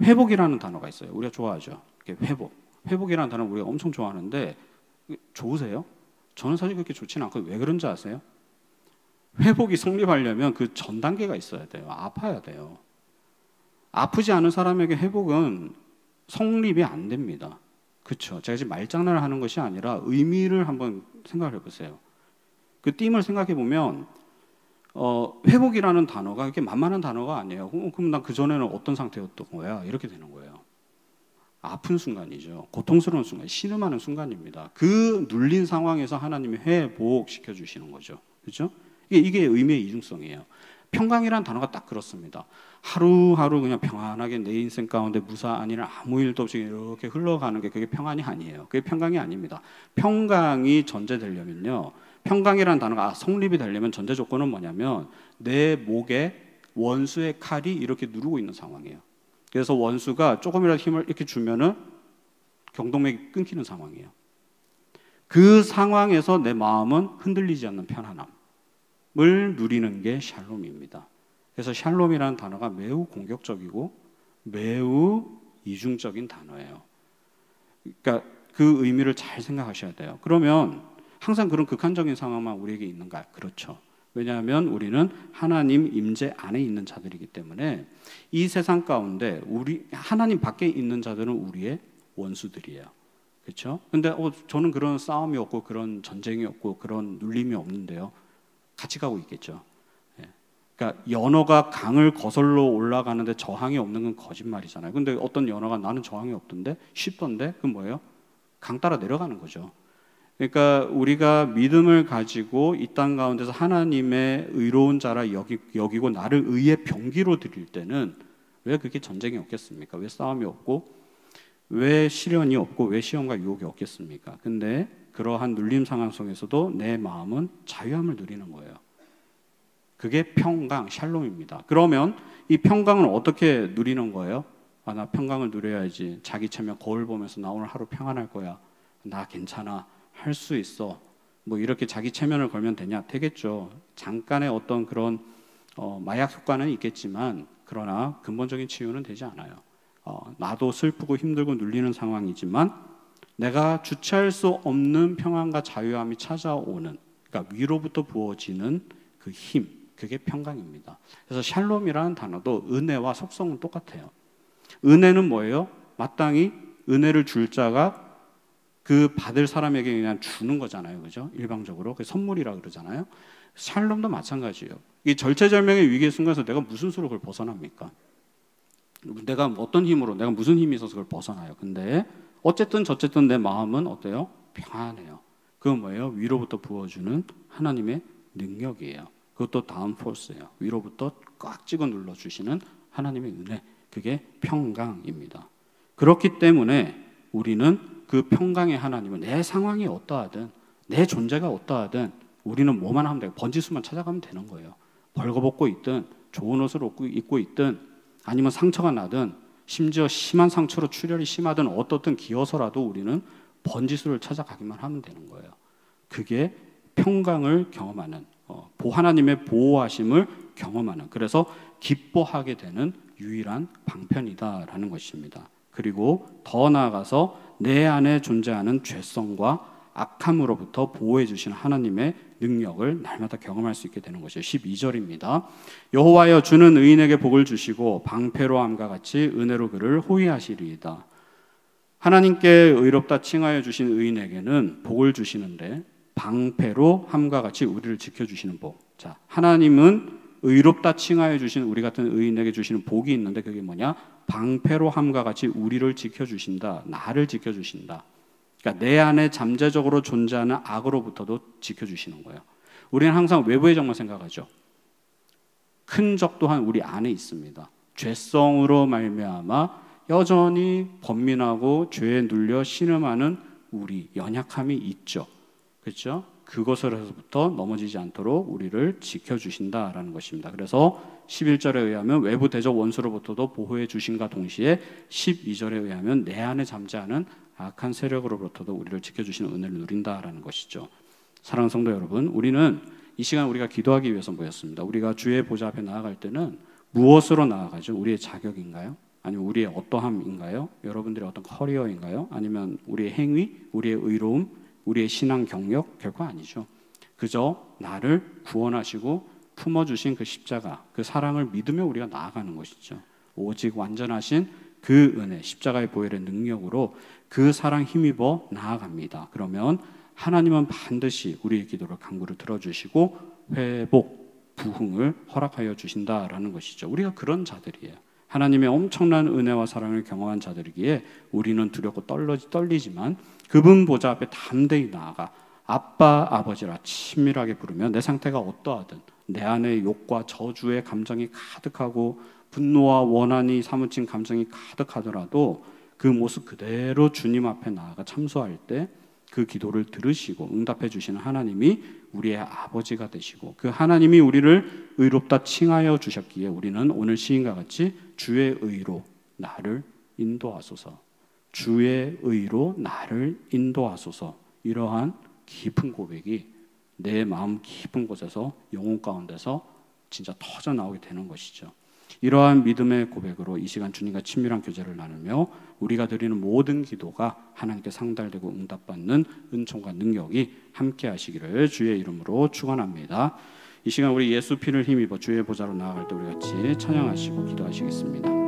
회복이라는 단어가 있어요. 우리가 좋아하죠. 회복. 회복이라는 단어 우리가 엄청 좋아하는데 좋으세요? 저는 사실 그렇게 좋지는 않고, 왜 그런지 아세요? 회복이 성립하려면 그 전 단계가 있어야 돼요. 아파야 돼요. 아프지 않은 사람에게 회복은 성립이 안 됩니다. 그렇죠? 제가 지금 말장난을 하는 것이 아니라 의미를 한번 생각을 해보세요. 그 띠임을 생각해 보면 회복이라는 단어가 그렇게 만만한 단어가 아니에요. 그럼 난 그전에는 어떤 상태였던 거야? 이렇게 되는 거예요. 아픈 순간이죠. 고통스러운 순간, 신음하는 순간입니다. 그 눌린 상황에서 하나님이 회복시켜 주시는 거죠. 그렇죠? 이게 의미의 이중성이에요. 평강이라는 단어가 딱 그렇습니다. 하루하루 그냥 평안하게 내 인생 가운데 무사한 일 아무 일도 없이 이렇게 흘러가는 게 그게 평안이 아니에요. 그게 평강이 아닙니다. 평강이 전제되려면요, 평강이라는 단어가 성립이 되려면 전제 조건은 뭐냐면 내 목에 원수의 칼이 이렇게 누르고 있는 상황이에요. 그래서 원수가 조금이라도 힘을 이렇게 주면은 경동맥이 끊기는 상황이에요. 그 상황에서 내 마음은 흔들리지 않는 편안함을 누리는 게 샬롬입니다. 그래서 샬롬이라는 단어가 매우 공격적이고 매우 이중적인 단어예요. 그러니까 그 의미를 잘 생각하셔야 돼요. 그러면 항상 그런 극한적인 상황만 우리에게 있는가? 그렇죠. 왜냐하면 우리는 하나님 임재 안에 있는 자들이기 때문에 이 세상 가운데 우리 하나님 밖에 있는 자들은 우리의 원수들이에요. 그렇죠? 근데 저는 그런 싸움이 없고 그런 전쟁이 없고 그런 눌림이 없는데요. 같이 가고 있겠죠. 그러니까 연어가 강을 거슬러 올라가는데 저항이 없는 건 거짓말이잖아요. 근데 어떤 연어가 나는 저항이 없던데 쉽던데 그건 뭐예요? 강 따라 내려가는 거죠. 그러니까 우리가 믿음을 가지고 이 땅 가운데서 하나님의 의로운 자라 여기고 나를 의의 병기로 드릴 때는 왜 그렇게 전쟁이 없겠습니까? 왜 싸움이 없고 왜 시련이 없고 왜 시험과 유혹이 없겠습니까? 근데 그러한 눌림 상황 속에서도 내 마음은 자유함을 누리는 거예요. 그게 평강, 샬롬입니다. 그러면 이 평강은 어떻게 누리는 거예요? 나 평강을 누려야지. 자기 체면 거울 보면서 나 오늘 하루 평안할 거야. 나 괜찮아. 할 수 있어. 뭐 이렇게 자기 체면을 걸면 되냐? 되겠죠. 잠깐의 어떤 그런 마약 효과는 있겠지만 그러나 근본적인 치유는 되지 않아요. 나도 슬프고 힘들고 눌리는 상황이지만 내가 주체할 수 없는 평안과 자유함이 찾아오는, 그러니까 위로부터 부어지는 그 힘, 그게 평강입니다. 그래서 샬롬이라는 단어도 은혜와 속성은 똑같아요. 은혜는 뭐예요? 마땅히 은혜를 줄 자가 그 받을 사람에게 그냥 주는 거잖아요. 그죠? 일방적으로. 그게 선물이라 그러잖아요. 샬롬도 마찬가지예요. 이 절체절명의 위기의 순간에서 내가 무슨 수로 그걸 벗어납니까? 내가 어떤 힘으로, 내가 무슨 힘이 있어서 그걸 벗어나요? 근데 어쨌든 저쨌든 내 마음은 어때요? 평안해요. 그건 뭐예요? 위로부터 부어주는 하나님의 능력이에요. 그것도 다운 포스예요. 위로부터 꽉 찍어 눌러주시는 하나님의 은혜. 그게 평강입니다. 그렇기 때문에 우리는 그 평강의 하나님은 내 상황이 어떠하든 내 존재가 어떠하든 우리는 뭐만 하면 되고 번지수만 찾아가면 되는 거예요. 벌거벗고 있든 좋은 옷을 입고 있든 아니면 상처가 나든 심지어 심한 상처로 출혈이 심하든 어떻든 기어서라도 우리는 번지수를 찾아가기만 하면 되는 거예요. 그게 평강을 경험하는, 하나님의 보호하심을 경험하는, 그래서 기뻐하게 되는 유일한 방편이다라는 것입니다. 그리고 더 나아가서 내 안에 존재하는 죄성과 악함으로부터 보호해 주시는 하나님의 능력을 날마다 경험할 수 있게 되는 것이에요. 12절입니다. 여호와여 주는 의인에게 복을 주시고 방패로함과 같이 은혜로 그를 호위하시리이다. 하나님께 의롭다 칭하여 주신 의인에게는 복을 주시는데 방패로 함과 같이 우리를 지켜주시는 복. 자, 하나님은 의롭다 칭하여 주신 우리 같은 의인에게 주시는 복이 있는데 그게 뭐냐? 방패로 함과 같이 우리를 지켜주신다. 나를 지켜주신다. 그러니까 내 안에 잠재적으로 존재하는 악으로부터도 지켜주시는 거예요. 우리는 항상 외부의 적만 생각하죠. 큰 적 또한 우리 안에 있습니다. 죄성으로 말미암아 여전히 번민하고 죄에 눌려 신음하는 우리 연약함이 있죠. 그렇죠? 그것으로부터 넘어지지 않도록 우리를 지켜주신다라는 것입니다. 그래서 11절에 의하면 외부 대적 원수로부터도 보호해 주신과 동시에 12절에 의하면 내 안에 잠재하는 악한 세력으로부터도 우리를 지켜주시는 은혜를 누린다라는 것이죠. 사랑하는 성도 여러분, 우리는 이 시간 우리가 기도하기 위해서 모였습니다. 우리가 주의 보좌 앞에 나아갈 때는 무엇으로 나아가죠? 우리의 자격인가요? 아니면 우리의 어떠함인가요? 여러분들의 어떤 커리어인가요? 아니면 우리의 행위, 우리의 의로움, 우리의 신앙 경력? 결코 아니죠. 그저 나를 구원하시고 품어주신 그 십자가, 그 사랑을 믿으며 우리가 나아가는 것이죠. 오직 완전하신 그 은혜, 십자가의 보혈의 능력으로 그 사랑 힘입어 나아갑니다. 그러면 하나님은 반드시 우리의 기도를 간구를 들어주시고 회복, 부흥을 허락하여 주신다라는 것이죠. 우리가 그런 자들이에요. 하나님의 엄청난 은혜와 사랑을 경험한 자들이기에 우리는 두렵고 떨리지만 그분 보좌 앞에 담대히 나아가 아빠, 아버지라 친밀하게 부르며 내 상태가 어떠하든 내 안에 욕과 저주의 감정이 가득하고 분노와 원한이 사무친 감정이 가득하더라도 그 모습 그대로 주님 앞에 나아가 참소할 때 그 기도를 들으시고 응답해 주시는 하나님이 우리의 아버지가 되시고 그 하나님이 우리를 의롭다 칭하여 주셨기에 우리는 오늘 시인과 같이 주의 의로 나를 인도하소서, 주의 의로 나를 인도하소서, 이러한 깊은 고백이 내 마음 깊은 곳에서 영혼 가운데서 진짜 터져 나오게 되는 것이죠. 이러한 믿음의 고백으로 이 시간 주님과 친밀한 교제를 나누며 우리가 드리는 모든 기도가 하나님께 상달되고 응답받는 은총과 능력이 함께 하시기를 주의 이름으로 축원합니다. 이 시간 우리 예수 피를 힘입어 주의 보좌로 나아갈 때 우리 같이 찬양하시고 기도하시겠습니다.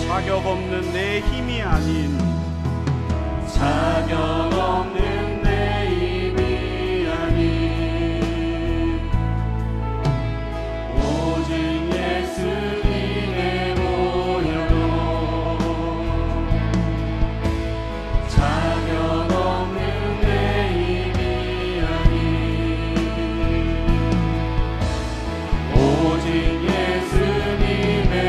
자격 없는 내 힘이 아닌 자격 없는 내 힘이 아닌 오직 예수님의 보혈로 자격 없는 내 힘이 아닌 오직 예수님의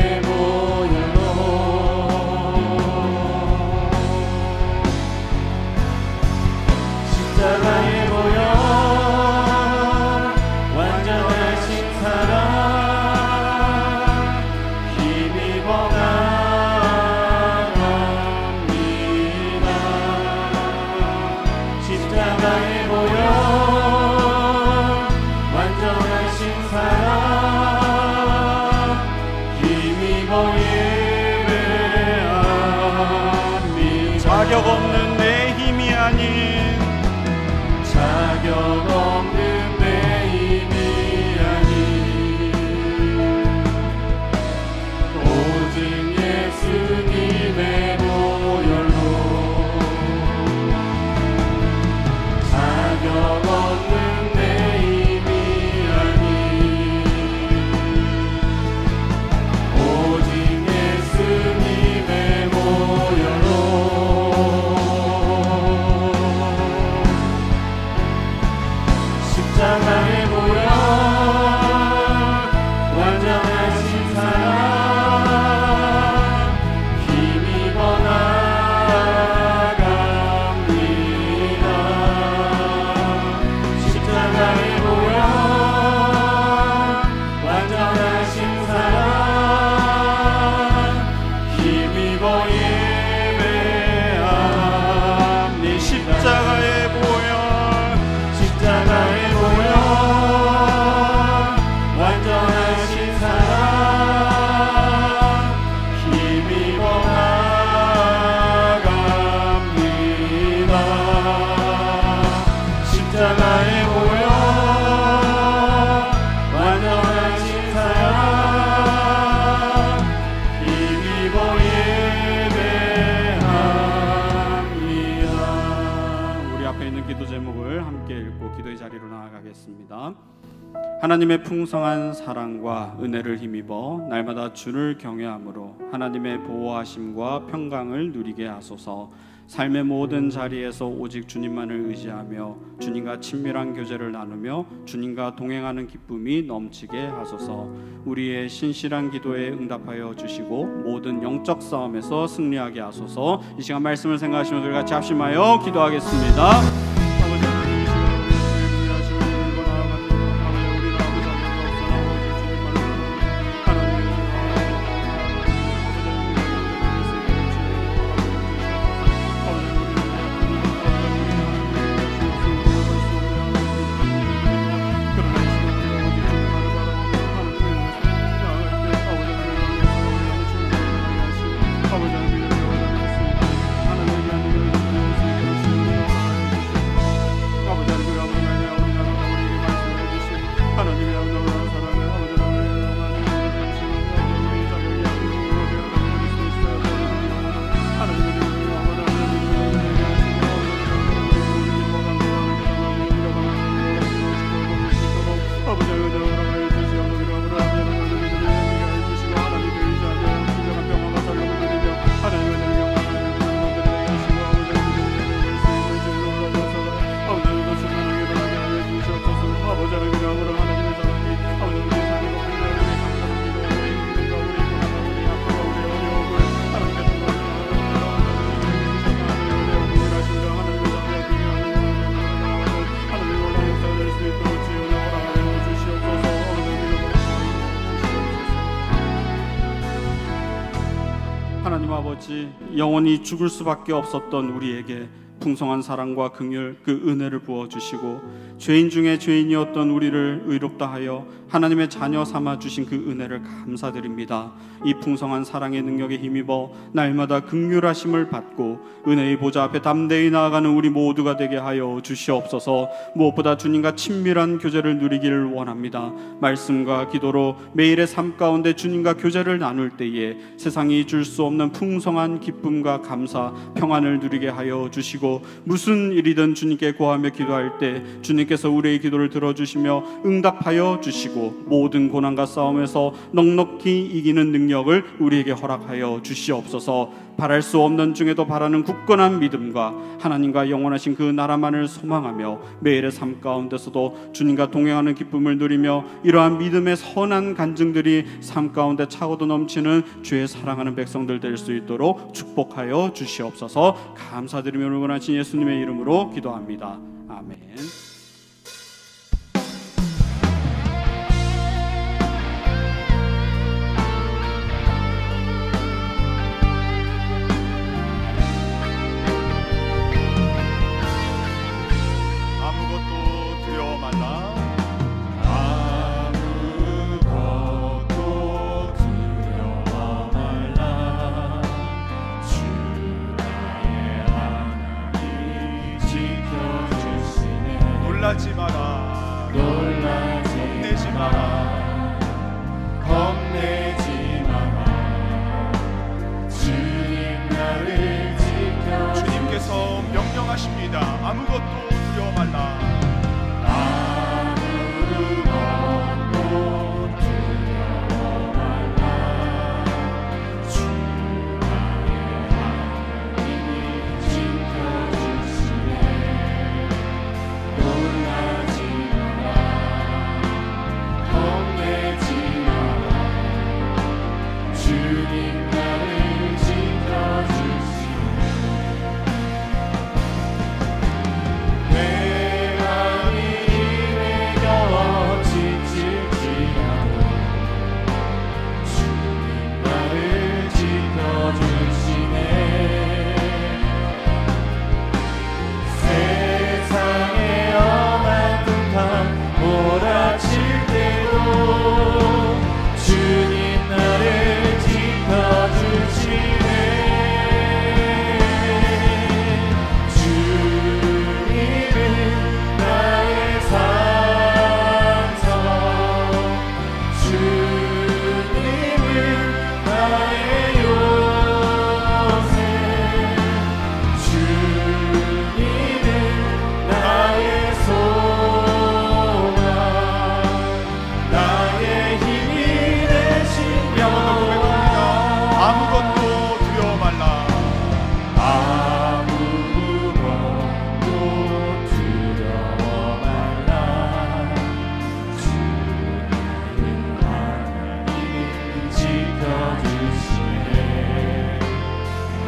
십자가의 보혈 완전하신 사랑 힘입어 나갑니다. 십자가의 보혈 완전하신 사랑 힘입어 예배합니다. 자격 없는 내 힘이 아닌 자격 없는 내 힘이 아닌 오직 예수님의 보혈로 자격 없는 내 힘이 아닌 오직 예수님의 보혈로 자리로 나아가겠습니다. 하나님의 풍성한 사랑과 은혜를 힘입어 날마다 주를 경외함으로 하나님의 보호하심과 평강을 누리게 하소서. 삶의 모든 자리에서 오직 주님만을 의지하며 주님과 친밀한 교제를 나누며 주님과 동행하는 기쁨이 넘치게 하소서. 우리의 신실한 기도에 응답하여 주시고 모든 영적 싸움에서 승리하게 하소서. 이 시간 말씀을 생각하시면서 우리 같이 합심하여 기도하겠습니다. 하나님 아버지, 영원히 죽을 수밖에 없었던 우리에게 풍성한 사랑과 긍휼, 그 은혜를 부어주시고 죄인 중에 죄인이었던 우리를 의롭다 하여 하나님의 자녀 삼아 주신 그 은혜를 감사드립니다. 이 풍성한 사랑의 능력에 힘입어 날마다 긍휼하심을 받고 은혜의 보좌 앞에 담대히 나아가는 우리 모두가 되게 하여 주시옵소서. 무엇보다 주님과 친밀한 교제를 누리기를 원합니다. 말씀과 기도로 매일의 삶 가운데 주님과 교제를 나눌 때에 세상이 줄 수 없는 풍성한 기쁨과 감사, 평안을 누리게 하여 주시고 무슨 일이든 주님께 구하며 기도할 때 주님께서 우리의 기도를 들어주시며 응답하여 주시고 모든 고난과 싸움에서 넉넉히 이기는 능력을 우리에게 허락하여 주시옵소서. 바랄 수 없는 중에도 바라는 굳건한 믿음과 하나님과 영원하신 그 나라만을 소망하며 매일의 삶 가운데서도 주님과 동행하는 기쁨을 누리며 이러한 믿음의 선한 간증들이 삶 가운데 차고도 넘치는 주의 사랑하는 백성들 될 수 있도록 축복하여 주시옵소서. 감사드리며 원하신 예수님의 이름으로 기도합니다. 아멘. 놀라지 마라, 겁내지 마라, 겁내지 마라. 주님 나를 지켜. 주님께서 명령하십니다. 아무것도 두려워 말라.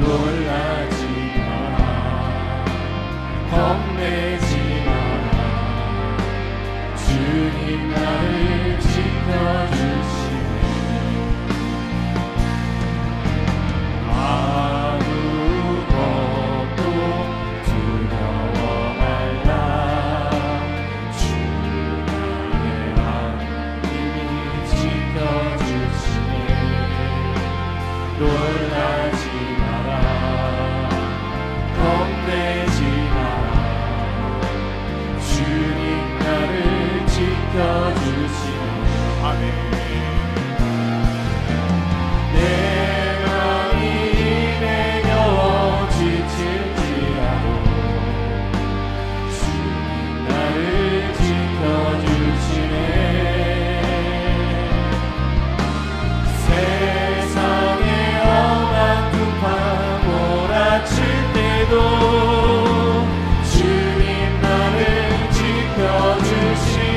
놀라지 마라 겁내지 마라 주님 나를 지켜주시네 아무것도 두려워 말라 주 나의 하나님이 지켜주시네 놀라지 마라 겁내지 마라 주님 나를 지켜주시네 아멘. 내 마음이 내려 지칠지라도 주님 나를 지켜주시네 세상에 험한 풍파 몰아칠 때도 주님 나를 지켜주시네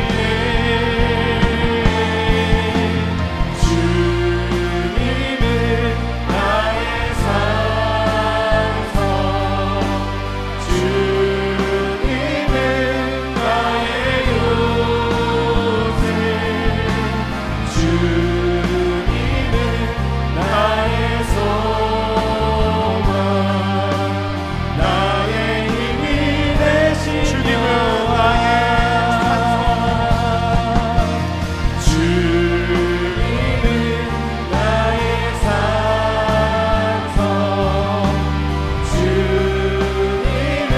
주님은 나의 산성 주님은 나의 요새 주님은 나의 소망 나의 힘이 되신 주님은 여호와 주님은 나의 산성 주님은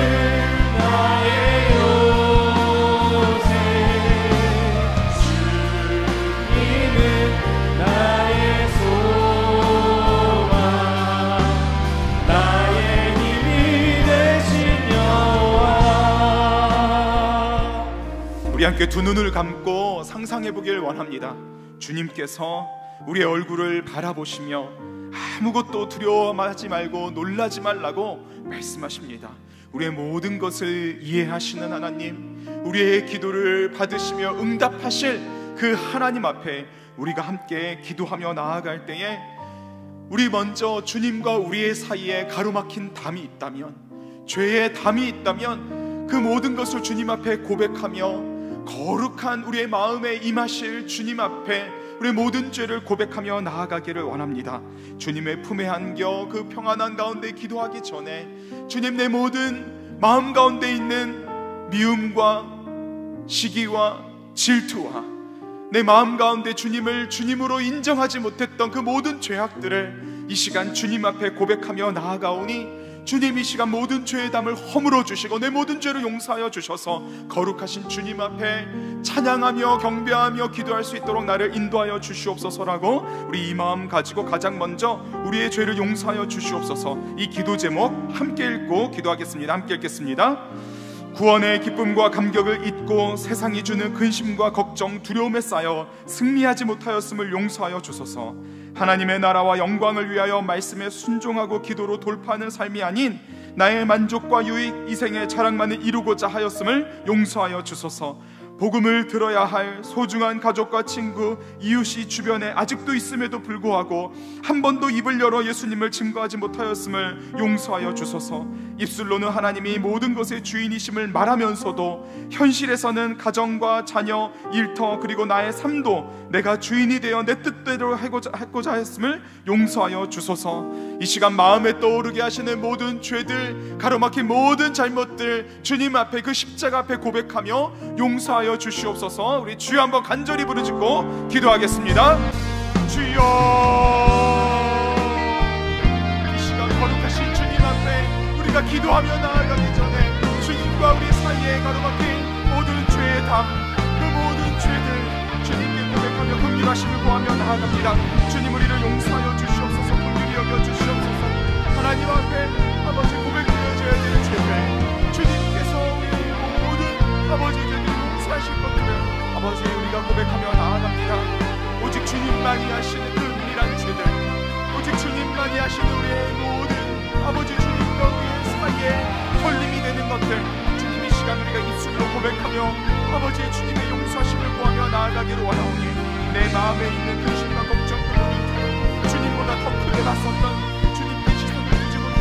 나의 요새 주님은 나의 소망 나의 힘이 되신 여호와 우리 함께 두 눈을 감고 상상해 보길 원합니다. 주님께서 우리의 얼굴을 바라보시며 아무것도 두려워하지 말고 놀라지 말라고 말씀하십니다. 우리의 모든 것을 이해하시는 하나님, 우리의 기도를 받으시며 응답하실 그 하나님 앞에 우리가 함께 기도하며 나아갈 때에 우리 먼저 주님과 우리의 사이에 가로막힌 담이 있다면, 죄의 담이 있다면 그 모든 것을 주님 앞에 고백하며 거룩한 우리의 마음에 임하실 주님 앞에 우리의 모든 죄를 고백하며 나아가기를 원합니다. 주님의 품에 안겨 그 평안한 가운데 기도하기 전에 주님, 내 모든 마음 가운데 있는 미움과 시기와 질투와 내 마음 가운데 주님을 주님으로 인정하지 못했던 그 모든 죄악들을 이 시간 주님 앞에 고백하며 나아가오니 주님 이 시간 모든 죄의 담을 허물어 주시고 내 모든 죄를 용서하여 주셔서 거룩하신 주님 앞에 찬양하며 경배하며 기도할 수 있도록 나를 인도하여 주시옵소서라고 우리 이 마음 가지고 가장 먼저 우리의 죄를 용서하여 주시옵소서. 이 기도 제목 함께 읽고 기도하겠습니다. 함께 읽겠습니다. 구원의 기쁨과 감격을 잊고 세상이 주는 근심과 걱정, 두려움에 쌓여 승리하지 못하였음을 용서하여 주소서. 하나님의 나라와 영광을 위하여 말씀에 순종하고 기도로 돌파하는 삶이 아닌 나의 만족과 유익, 이생의 자랑만을 이루고자 하였음을 용서하여 주소서. 복음을 들어야 할 소중한 가족과 친구, 이웃이 주변에 아직도 있음에도 불구하고 한 번도 입을 열어 예수님을 증거하지 못하였음을 용서하여 주소서. 입술로는 하나님이 모든 것의 주인이심을 말하면서도 현실에서는 가정과 자녀, 일터 그리고 나의 삶도 내가 주인이 되어 내 뜻대로 하고자 했음을 용서하여 주소서. 이 시간 마음에 떠오르게 하시는 모든 죄들, 가로막힌 모든 잘못들 주님 앞에 그 십자가 앞에 고백하며 용서하여 주시옵소서. 우리 주여 한번 간절히 부르짖고 기도하겠습니다. 주여, 이 시간 거룩하신 주님 앞에 우리가 기도하며 나아가기 전에 주님과 우리 사이에 가로막힌 모든 죄의 담, 그 모든 죄들 주님께 고백하며 긍휼하심을 구하며 나아갑니다. 주님, 우리를 용서하여 주시옵소서. 긍휼히 여겨 주시옵소서. 하나님 앞에 아버지 고백되어져야 되는 죄들, 주님께서 우리의 모든 아버지 하실 것들을 아버지 우리가 고백하며 나아갑니다. 오직 주님만이 하시는 그 은밀한 죄들, 오직 주님만이 하시는 우리의 모든 아버지 주님과 우리의 사이에 걸림이 되는 것들, 주님 이 시간 우리가 입술로 고백하며 아버지 주님의 용서하심을 구하며 나아가기를 원하오니 내 마음에 있는 근심과 걱정, 주님보다 더 크게 맞섰던 주님께 시선을 두지 못한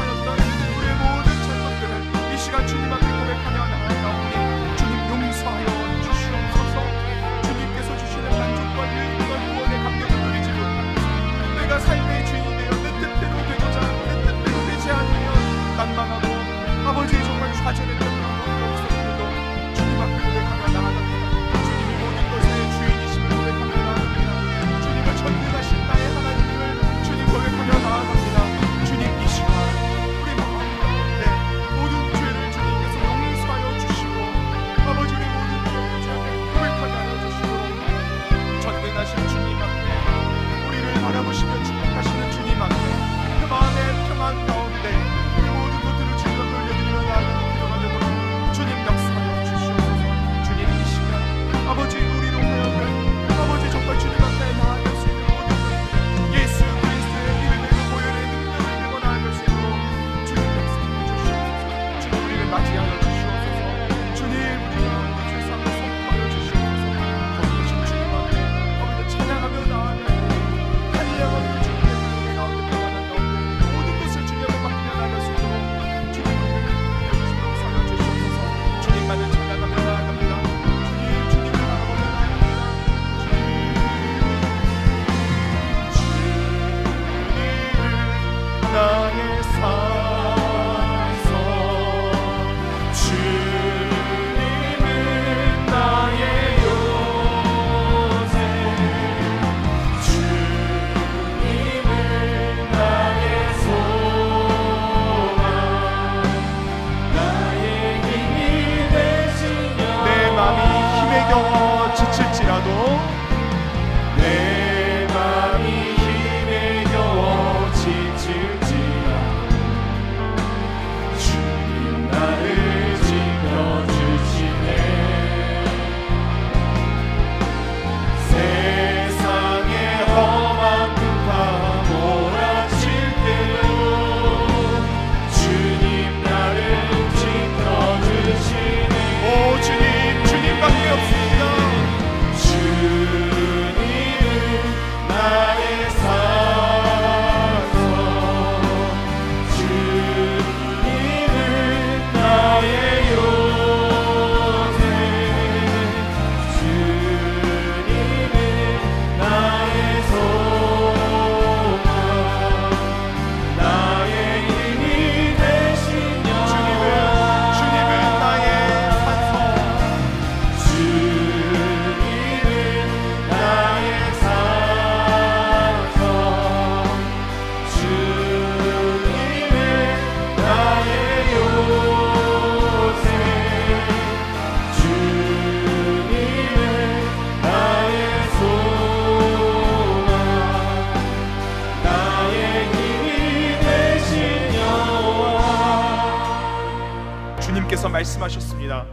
하나님께서 말씀하셨습니다.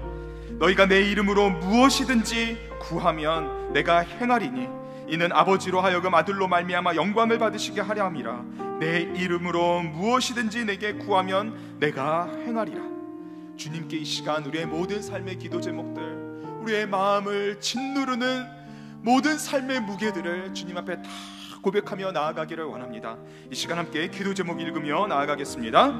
너희가 내 이름으로 무엇이든지 구하면 내가 행하리니 이는 아버지로 하여금 아들로 말미암아 영광을 받으시게 하려 함이라. 내 이름으로 무엇이든지 내게 구하면 내가 행하리라. 주님께 이 시간 우리의 모든 삶의 기도 제목들, 우리의 마음을 짓누르는 모든 삶의 무게들을 주님 앞에 다 고백하며 나아가기를 원합니다. 이 시간 함께 기도 제목 읽으며 나아가겠습니다.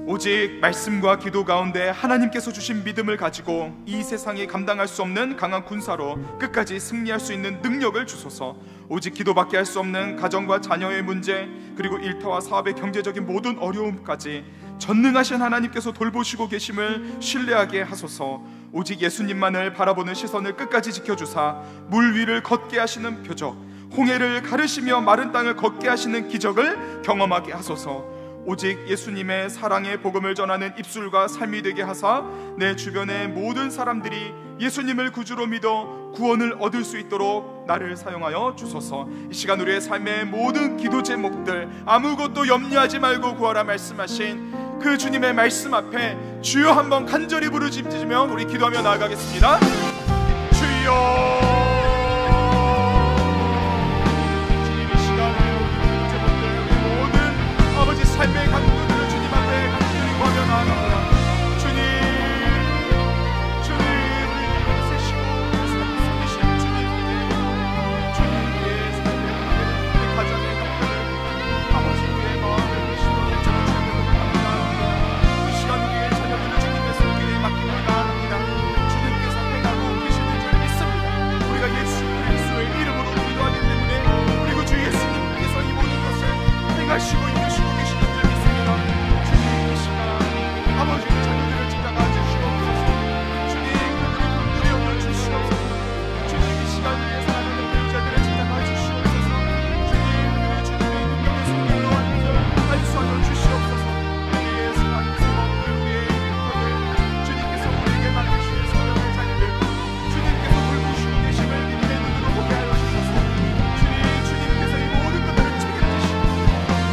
오직 말씀과 기도 가운데 하나님께서 주신 믿음을 가지고 이 세상이 감당할 수 없는 강한 군사로 끝까지 승리할 수 있는 능력을 주소서. 오직 기도밖에 할 수 없는 가정과 자녀의 문제, 그리고 일터와 사업의 경제적인 모든 어려움까지 전능하신 하나님께서 돌보시고 계심을 신뢰하게 하소서. 오직 예수님만을 바라보는 시선을 끝까지 지켜주사 물 위를 걷게 하시는 표적, 홍해를 가르시며 마른 땅을 걷게 하시는 기적을 경험하게 하소서. 오직 예수님의 사랑의 복음을 전하는 입술과 삶이 되게 하사 내 주변의 모든 사람들이 예수님을 구주로 믿어 구원을 얻을 수 있도록 나를 사용하여 주소서. 이 시간 우리의 삶의 모든 기도 제목들 아무것도 염려하지 말고 구하라 말씀하신 그 주님의 말씀 앞에 주여 한번 간절히 부르짖으며 우리 기도하며 나아가겠습니다. 주여, 삶의 간구들을 주님 앞에 간절히 구하며 나아갑니다. 주님, 우리를 세시고 살리신 주님, 주님의 삶의 간구들, 가정의 간구들, 아버지의 마음을 주시고 이 시간 우리의 자녀들을 주님의 손길에 맡기고 나아갑니다. 주님께서 행하고 계시는 줄 믿습니다. 우리가 예수 그리스도의 이름으로 기도하기 때문에, 그리고 주 예수님께서 이 모든 것을 행하시고 이루시고 아버지 자녀들을 찾아가 주시옵소서. 주님 그들이 두려움을 주시옵소서. 주님 이 시간 위에 사랑하는 배우자들을 찾아가 주시옵소서. 주님 주님의 능력의 손길로 안수하여 주시옵소서. 우리의 사랑의 성업들, 우리의 일터들 주님께서 우리에게 맡기신 성령의 자녀들 주님께서 돌보시고 계심을 믿음의 눈으로 보게 하여 주셔서 주님께서 이 모든 것들을 책임지시고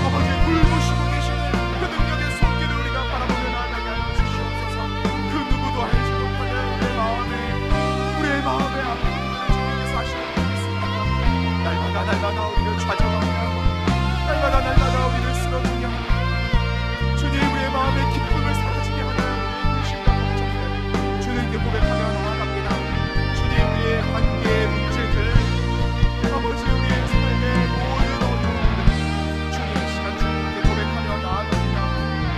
아버지 돌보시고 계시는 그 능력의 손길을 우리가 바라보며 우리의 마음에 아픔을 주님께서 하시는 줄 믿습니다. 날마다 우리를 찾아가며 날마다 우리를 쓰러지게 하며 주님 우리의 마음의 기쁨을 사라지게 하는 우리의 근심과 걱정들 주님께 고백하며 나아갑니다. 주님 우리의 관계의 문제들, 아버지 우리의 삶의 모든 어려움들 주님 이 시간 주님께 고백하며 나아갑니다.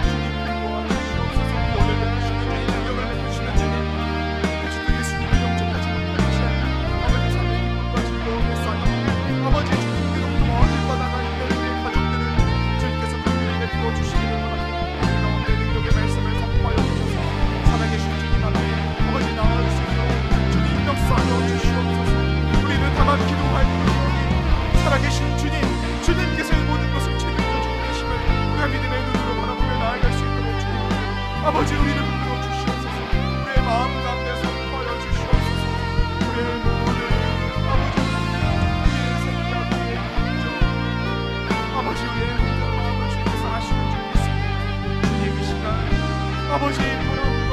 주님 우리 도와주시옵소서. 오늘 베푸시는 주님, 능력을 베푸시는 주님, 아버지 주님께로부터 멀리 나가 있는 우리의 가족들을 주님께서 긍휼히 베풀어 주시기를 원합니다. 우리 가운데 능력의 말씀을 선포하여 주셔서 살아계신 주님 앞에 아버지 나아갈 수 있도록 주님 역사하여 주시옵소서. 우리는 다만 기도할 뿐이니 살아계신 주님께서 이 모든 것을 책임져 주고 계심을 우리가 믿음의 눈으로 바라보며 나아갈 수 있도록 주님 아버지 우리를 붙들어 주시옵소서. 우리의 마음 가운데 선포하여 주시옵소서. 우리의 모든 아버지 우리의 모든 마음을 주님께서 하시는 줄 믿습니다. 주님 이 시간 아버지 바라보고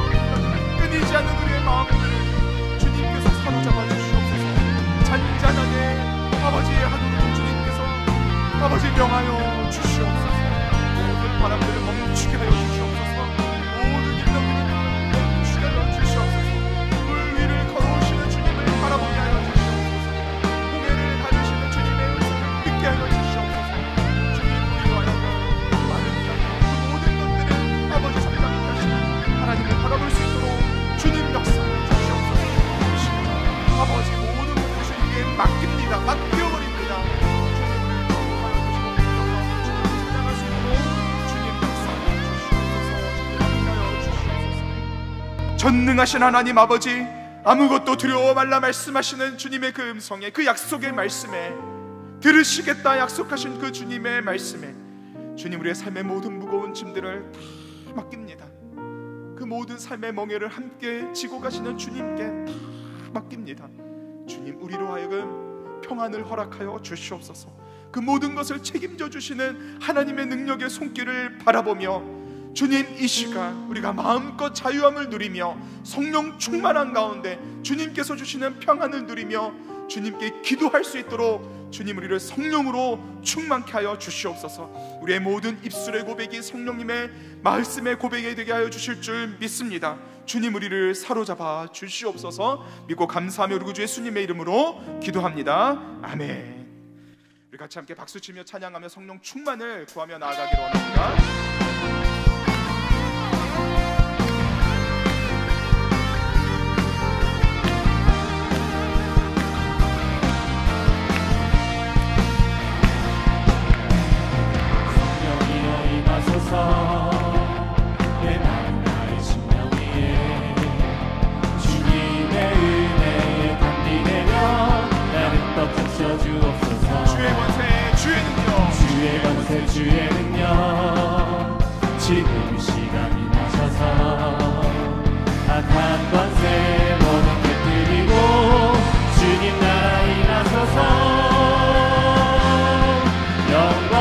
끊이지 않는 우리의 마음들을 주님께서 사로잡아 주시옵소서. 잔잔하게 아버지의 하루를 주님께서 아버지 명하여 주시옵소서. 모든 바람들을 멈추게 하여 주시옵소서. 모든 인력들을 멈추게 하여 주시옵소서. 물 위를 걸어오시는 주님을 바라보게 하여 주시옵소서. 홍해를 가르시는 주님의 음성을 듣게 하여 주시옵소서. 아버지 상담을 하시는 하나님을 바라볼 수 있도록 주님 역사를 주시옵소서. 아버지 모든 것을 주님께 맡깁니다. 맡겨버립니다. 주님을 도와주시고 주님을 찾아갈 수 있도록 주님 역사를 주시옵소서. 함께하여 주시옵소서. 전능하신 하나님 아버지, 아무것도 두려워 말라 말씀하시는 주님의 그 음성에, 그 약속의 말씀에, 들으시겠다 약속하신 그 주님의 말씀에 주님 우리의 삶의 모든 무거운 짐들을 다 맡깁니다. 그 모든 삶의 멍에를 함께 지고 가시는 주님께 다 맡깁니다. 주님 우리로 하여금 평안을 허락하여 주시옵소서. 그 모든 것을 책임져 주시는 하나님의 능력의 손길을 바라보며 주님, 이 시간 우리가 마음껏 자유함을 누리며 성령 충만한 가운데 주님께서 주시는 평안을 누리며 주님께 기도할 수 있도록 주님 우리를 성령으로 충만케 하여 주시옵소서. 우리의 모든 입술의 고백이 성령님의 말씀의 고백이 되게 하여 주실 줄 믿습니다. 주님 우리를 사로잡아 주시옵소서. 믿고 감사하며 우리 구 예수님의 이름으로 기도합니다. 아멘. 우리 같이 함께 박수치며 찬양하며 성령 충만을 구하며 나아가기를 원합니다. 내 마음 나의 심령 위에 주님의 은혜에 담비되며 나를 떡 주옵소서. 주의 권세 주의 능력, 주의 권세 주의 능력, 지금 시간이 나셔서 악한 권세 모두 깨뜨리고 주님 나라 임하소서. 영광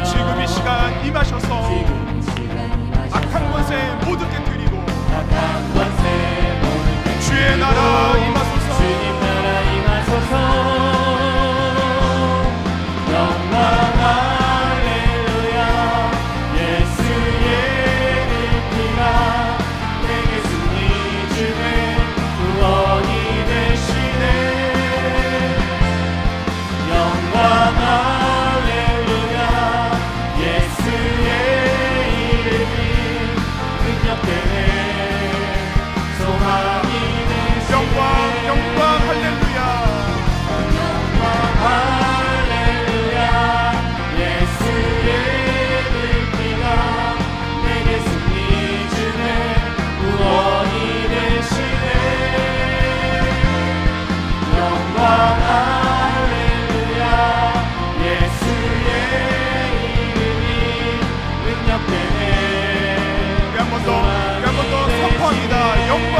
지금 이 시간 임하셔서 악한 권세 모두 깨뜨리고 주의 나라 임하소서. 주님 나라 임하소서. 영광 할렐루야. 예수의 피가 내게 승리 주네 구원이 되시네. 영광 할렐루야. 예수의 이름이 능력되네 소망이 영광 할렐루야. 할렐루야. 예수의 피가 내게 승리 주네 구원이 되시네. 영광 할렐루야. 예수의 이름이 능력되네. 우리 한 번 더 선포합니다. 영광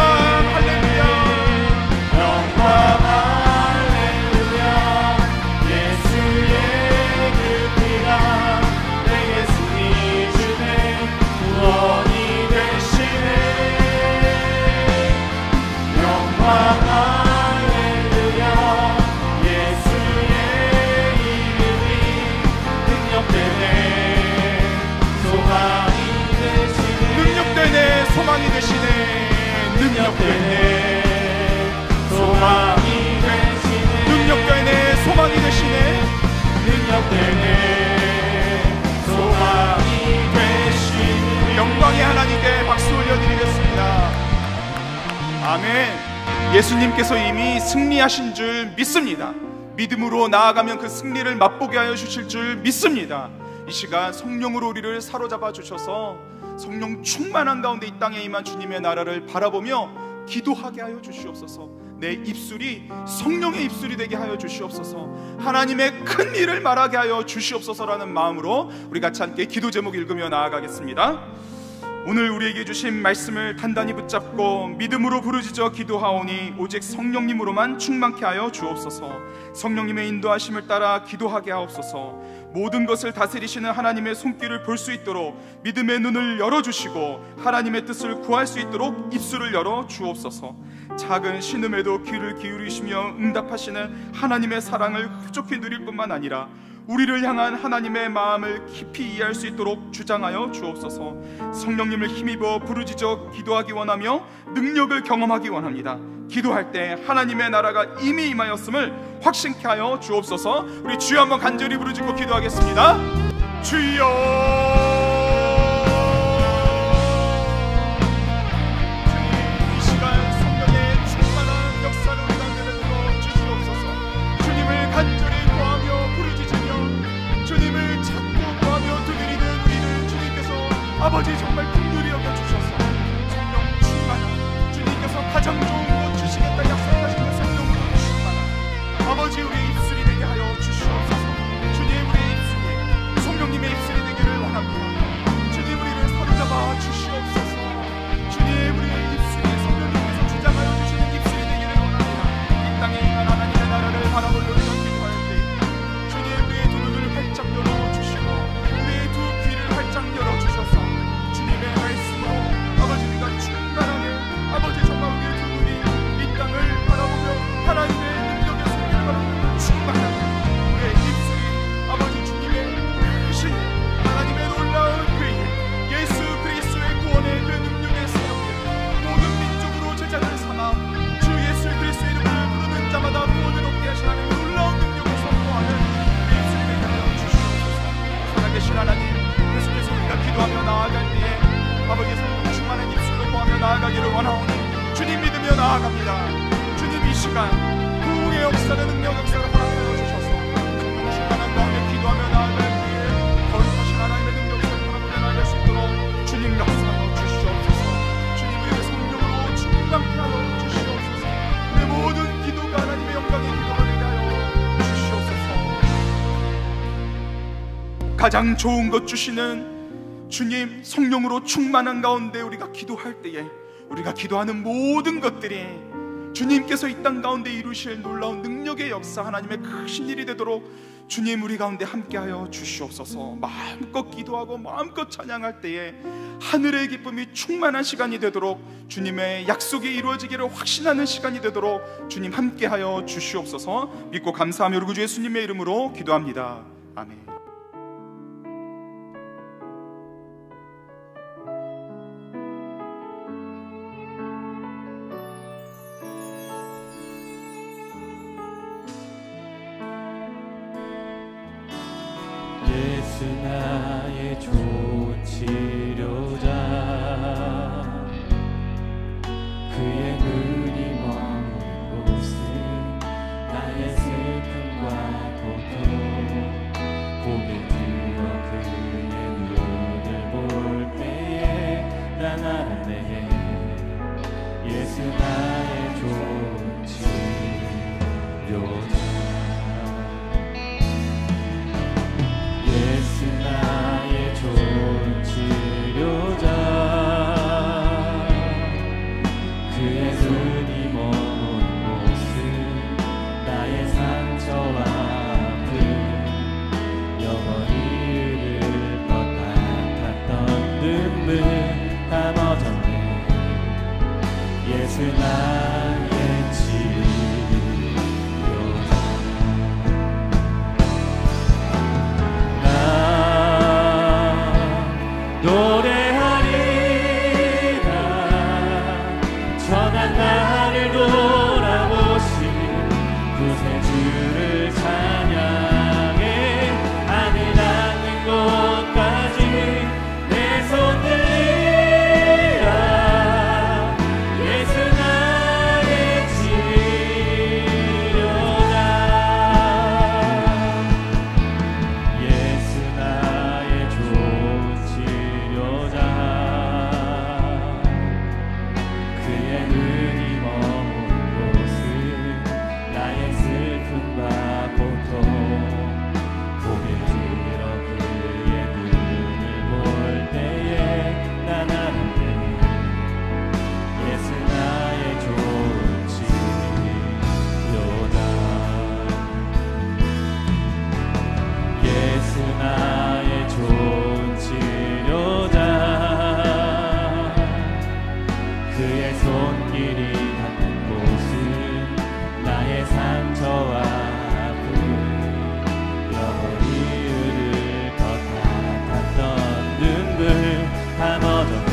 소망이 되시네. 능력되네 소망이 되시네. 능력되네 소망이 되시네. 능력되네 소망이 되시네. 영광의 하나님께 박수 올려드리겠습니다. 아멘. 예수님께서 이미 승리하신 줄 믿습니다. 믿음으로 나아가면 그 승리를 맛보게 하여 주실 줄 믿습니다. 이 시간 성령으로 우리를 사로잡아 주셔서 성령 충만한 가운데 이 땅에 임한 주님의 나라를 바라보며 기도하게 하여 주시옵소서. 내 입술이 성령의 입술이 되게 하여 주시옵소서. 하나님의 큰 일을 말하게 하여 주시옵소서라는 마음으로 우리 같이 함께 기도 제목 읽으며 나아가겠습니다. 오늘 우리에게 주신 말씀을 단단히 붙잡고 믿음으로 부르짖어 기도하오니 오직 성령님으로만 충만케 하여 주옵소서. 성령님의 인도하심을 따라 기도하게 하옵소서. 모든 것을 다스리시는 하나님의 손길을 볼 수 있도록 믿음의 눈을 열어주시고 하나님의 뜻을 구할 수 있도록 입술을 열어 주옵소서. 작은 신음에도 귀를 기울이시며 응답하시는 하나님의 사랑을 흡족히 누릴 뿐만 아니라 우리를 향한 하나님의 마음을 깊이 이해할 수 있도록 주장하여 주옵소서. 성령님을 힘입어 부르짖어 기도하기 원하며 능력을 경험하기 원합니다. 기도할 때 하나님의 나라가 이미 임하였음을 확신케 하여 주옵소서. 우리 주여 한번 간절히 부르짖고 기도하겠습니다. 주여 가기를 원하오니 주님 믿으며 나아갑니다. 주님 이 시간 부흥의 역사는 능력 역사를 허락하여 주셔서 충만한 가운데 기도하며 나아갈 때에 거룩하신 하나님의 능력 역사를 허락하며 나아갈 수 있도록 주님 역사하여 주시옵소서. 주님의 성령으로 충만케 하여 주시옵소서. 내 모든 기도가 하나님의 영광의 기도가 되게 하여 주시옵소서. 가장 좋은 것 주시는 주님 성령으로 충만한 가운데 우리가 기도할 때에 우리가 기도하는 모든 것들이 주님께서 이 땅 가운데 이루실 놀라운 능력의 역사, 하나님의 크신 일이 되도록 주님 우리 가운데 함께하여 주시옵소서. 마음껏 기도하고 마음껏 찬양할 때에 하늘의 기쁨이 충만한 시간이 되도록, 주님의 약속이 이루어지기를 확신하는 시간이 되도록 주님 함께하여 주시옵소서. 믿고 감사하며 우리 구주 예수님의 이름으로 기도합니다. 아멘. 예수 나의 좋은 치료자, 그의 눈이 머문 곳은 나의 슬픔과 고통, 고개 들어 그의 눈을 볼 때에 난 알아내. 예수 나의 좋은 치료자, 나의 좋은 치료자, 그의 눈이 머문 곳은 나의 상처와 아픔, 영원히 흐를 것 같았던 눈물 다 멎었네. 예수 나의 치료자, 노래하리라. 전한 나를 돌아보신 구세주를 찬양해. 하늘 닿는 곳까지 내 손 들리라. 예수 나의 치료자, 예수 나의 좋은 치료자, 그의 눈이 머문 곳은 나의 슬픔과 고통, 고개 들어 그의 눈을 볼 때에 난 알았네. 예수 나의 좋은 치료자, 예수 나의 좋은 치료자, 그의 손길이 닿는 곳은 나의 상처와 아픔, 영원히 흐를 것 같았던 눈물 다 멎었네.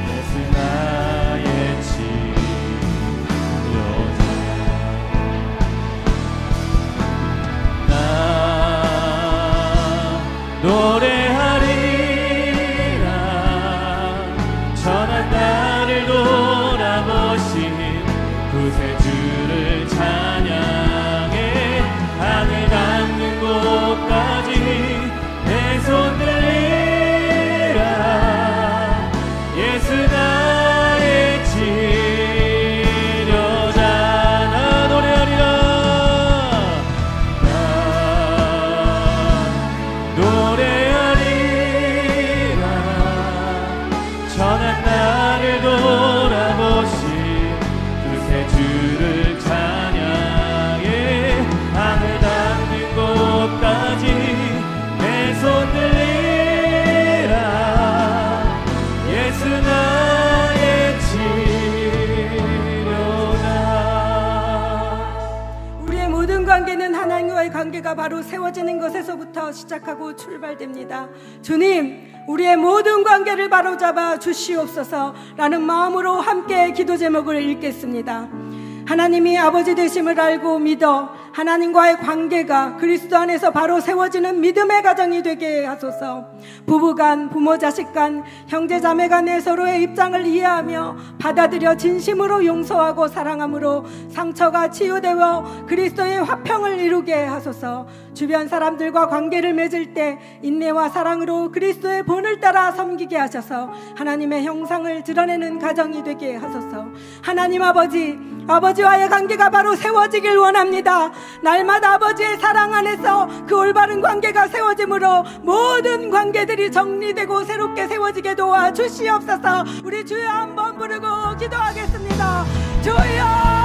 예수 나의 치료자, 나 노래하리라. 전한 나를 돌아보신 구세주를 찬양해. 하늘 닿는 곳까지 내 손 들리라. 예수 나의 치료자, 나 노래하리라. 나 노래하리라. 전한 나를 돌아보신 구세주를 찬양해. 하늘 닿는 곳까지 내 손 들리라. 예수 나의 치료자. 우리의 모든 관계는 하나님과의 관계가 바로 세워지는 것에서부터 시작하고 출발됩니다. 주님, 우리의 모든 관계를 바로잡아 주시옵소서라는 마음으로 함께 기도 제목을 읽겠습니다. 하나님이 아버지 되심을 알고 믿어 하나님과의 관계가 그리스도 안에서 바로 세워지는 믿음의 가정이 되게 하소서. 부부간, 부모 자식간, 형제자매 간의 서로의 입장을 이해하며 받아들여 진심으로 용서하고 사랑함으로 상처가 치유되어 그리스도의 화평을 이루게 하소서. 주변 사람들과 관계를 맺을 때 인내와 사랑으로 그리스도의 본을 따라 섬기게 하셔서 하나님의 형상을 드러내는 가정이 되게 하소서. 하나님 아버지와의 관계가 바로 세워지길 원합니다. 날마다 아버지의 사랑 안에서 그 올바른 관계가 세워짐으로 모든 관계들이 정리되고 새롭게 세워지게 도와 주시옵소서. 우리 주여 한번 부르고 기도하겠습니다. 주여!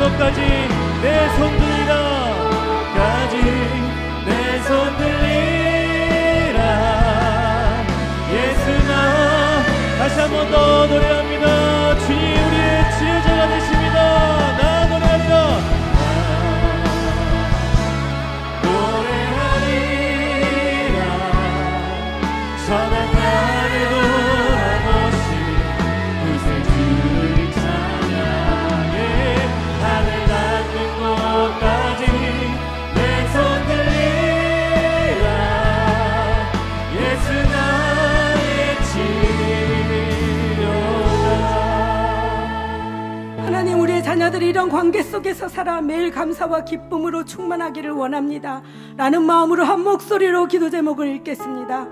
것까지 내 손 들리라 까지 내 손 들리라 예수나 다시 한 번 더 노래합니다. 주님 우리의 지혜자가 되십니다. 나 노래합니다. 노래하리라 선한 날을 돌아보시 구세주를 찬양해 하늘 닿는 곳까지 내 손 들리라 예수 나의 치료다. 하나님, 우리의 자녀들이 이런 관계 속에서 살아 매일 감사와 기쁨으로 충만하기를 원합니다 라는 마음으로 한 목소리로 기도 제목을 읽겠습니다.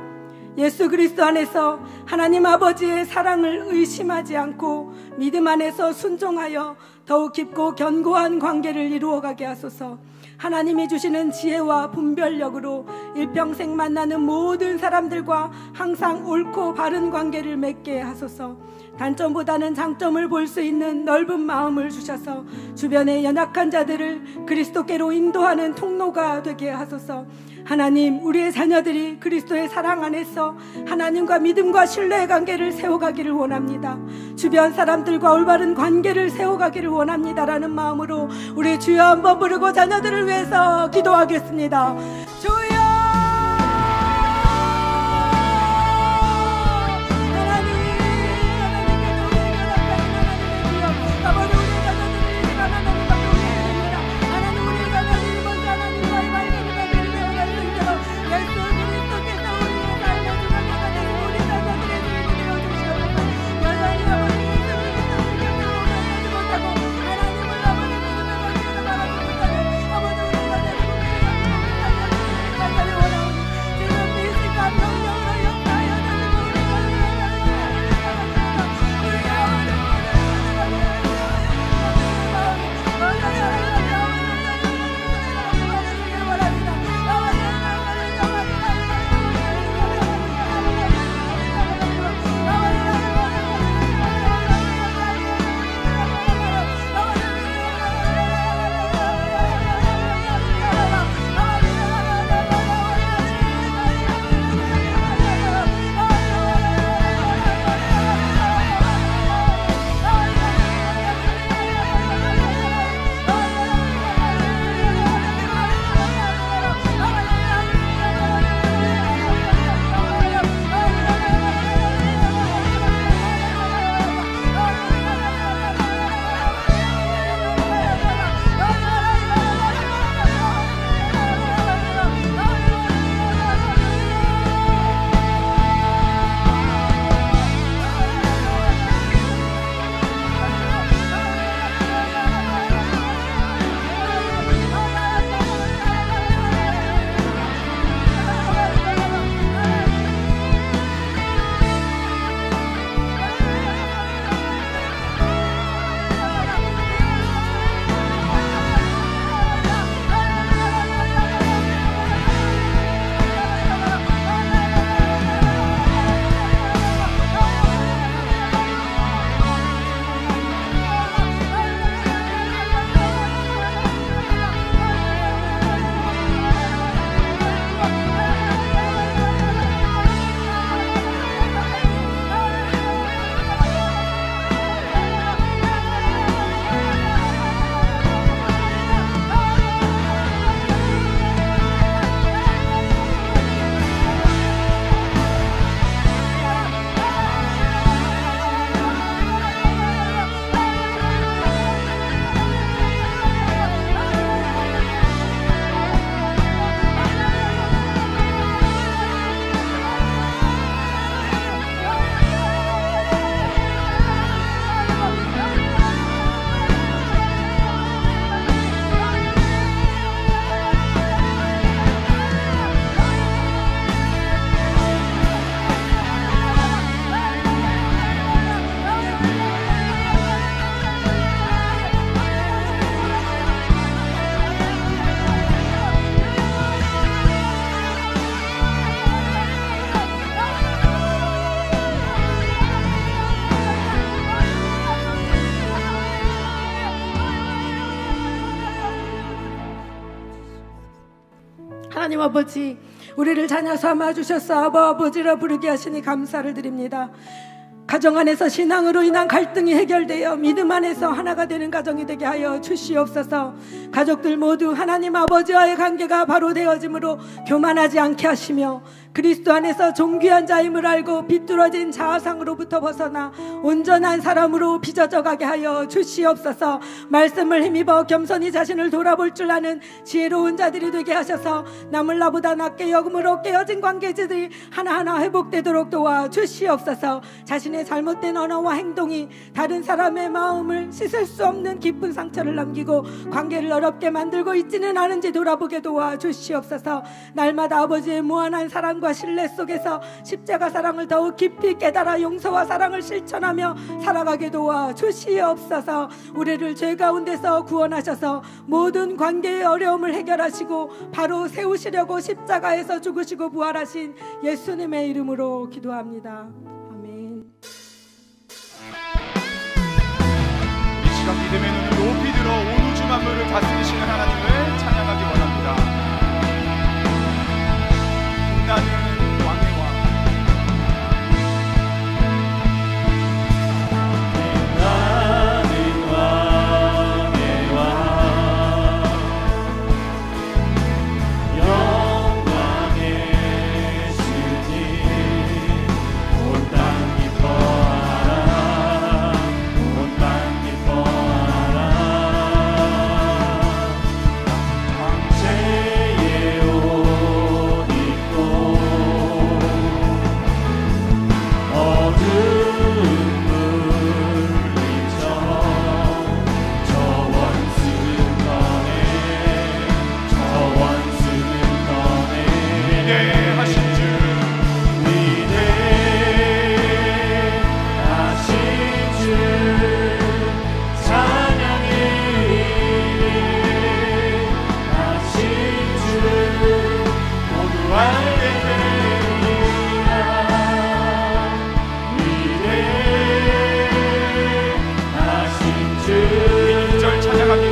예수 그리스도 안에서 하나님 아버지의 사랑을 의심하지 않고 믿음 안에서 순종하여 더욱 깊고 견고한 관계를 이루어가게 하소서. 하나님이 주시는 지혜와 분별력으로 일평생 만나는 모든 사람들과 항상 옳고 바른 관계를 맺게 하소서. 단점보다는 장점을 볼 수 있는 넓은 마음을 주셔서 주변의 연약한 자들을 그리스도께로 인도하는 통로가 되게 하소서. 하나님, 우리의 자녀들이 그리스도의 사랑 안에서 하나님과 믿음과 신뢰의 관계를 세워가기를 원합니다. 주변 사람들과 올바른 관계를 세워가기를 원합니다라는 마음으로 우리 주여 한번 부르고 자녀들을 위해서 기도하겠습니다. 주여! 하나님 아버지, 우리를 자녀 삼아 주셔서 아버지라 부르게 하시니 감사를 드립니다. 가정 안에서 신앙으로 인한 갈등이 해결되어 믿음 안에서 하나가 되는 가정이 되게 하여 주시옵소서. 가족들 모두 하나님 아버지와의 관계가 바로 되어짐으로 교만하지 않게 하시며 그리스도 안에서 존귀한 자임을 알고 비뚤어진 자아상으로부터 벗어나 온전한 사람으로 빚어져 가게 하여 주시옵소서. 말씀을 힘입어 겸손히 자신을 돌아볼 줄 아는 지혜로운 자들이 되게 하셔서 남을 나보다 낮게 여김으로 깨어진 관계들이 하나하나 회복되도록 도와 주시옵소서. 자신의 잘못된 언어와 행동이 다른 사람의 마음을 씻을 수 없는 깊은 상처를 남기고 관계를 어렵게 만들고 있지는 않은지 돌아보게 도와 주시옵소서. 날마다 아버지의 무한한 사랑과 신뢰 속에서 십자가 사랑을 더욱 깊이 깨달아 용서와 사랑을 실천하며 살아가게 도와 주시옵소서. 우리를 죄 가운데서 구원하셔서 모든 관계의 어려움을 해결하시고 바로 세우시려고 십자가에서 죽으시고 부활하신 예수님의 이름으로 기도합니다. 아멘. 이 시간 믿음의 눈을 높이 들어 온 우주 만물을 다스리시는 하나님을 찬양하기 원합니다.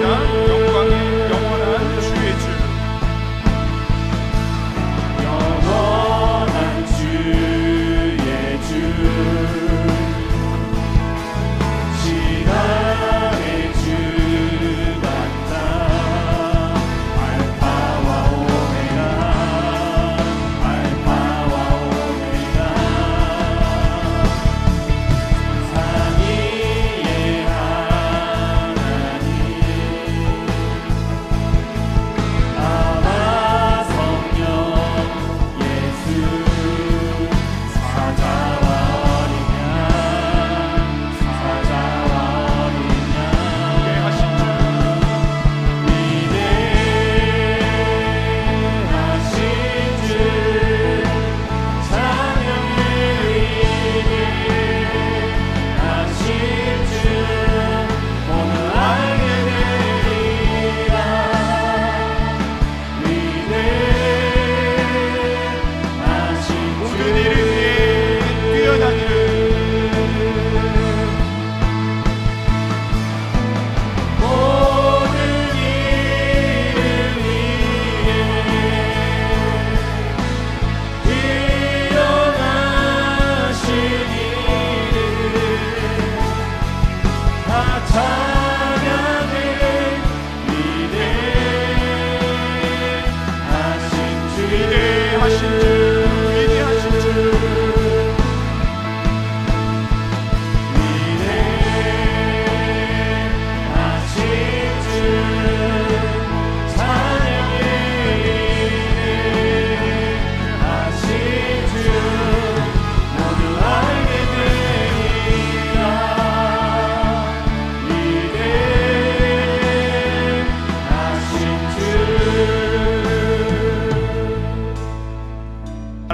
빛나는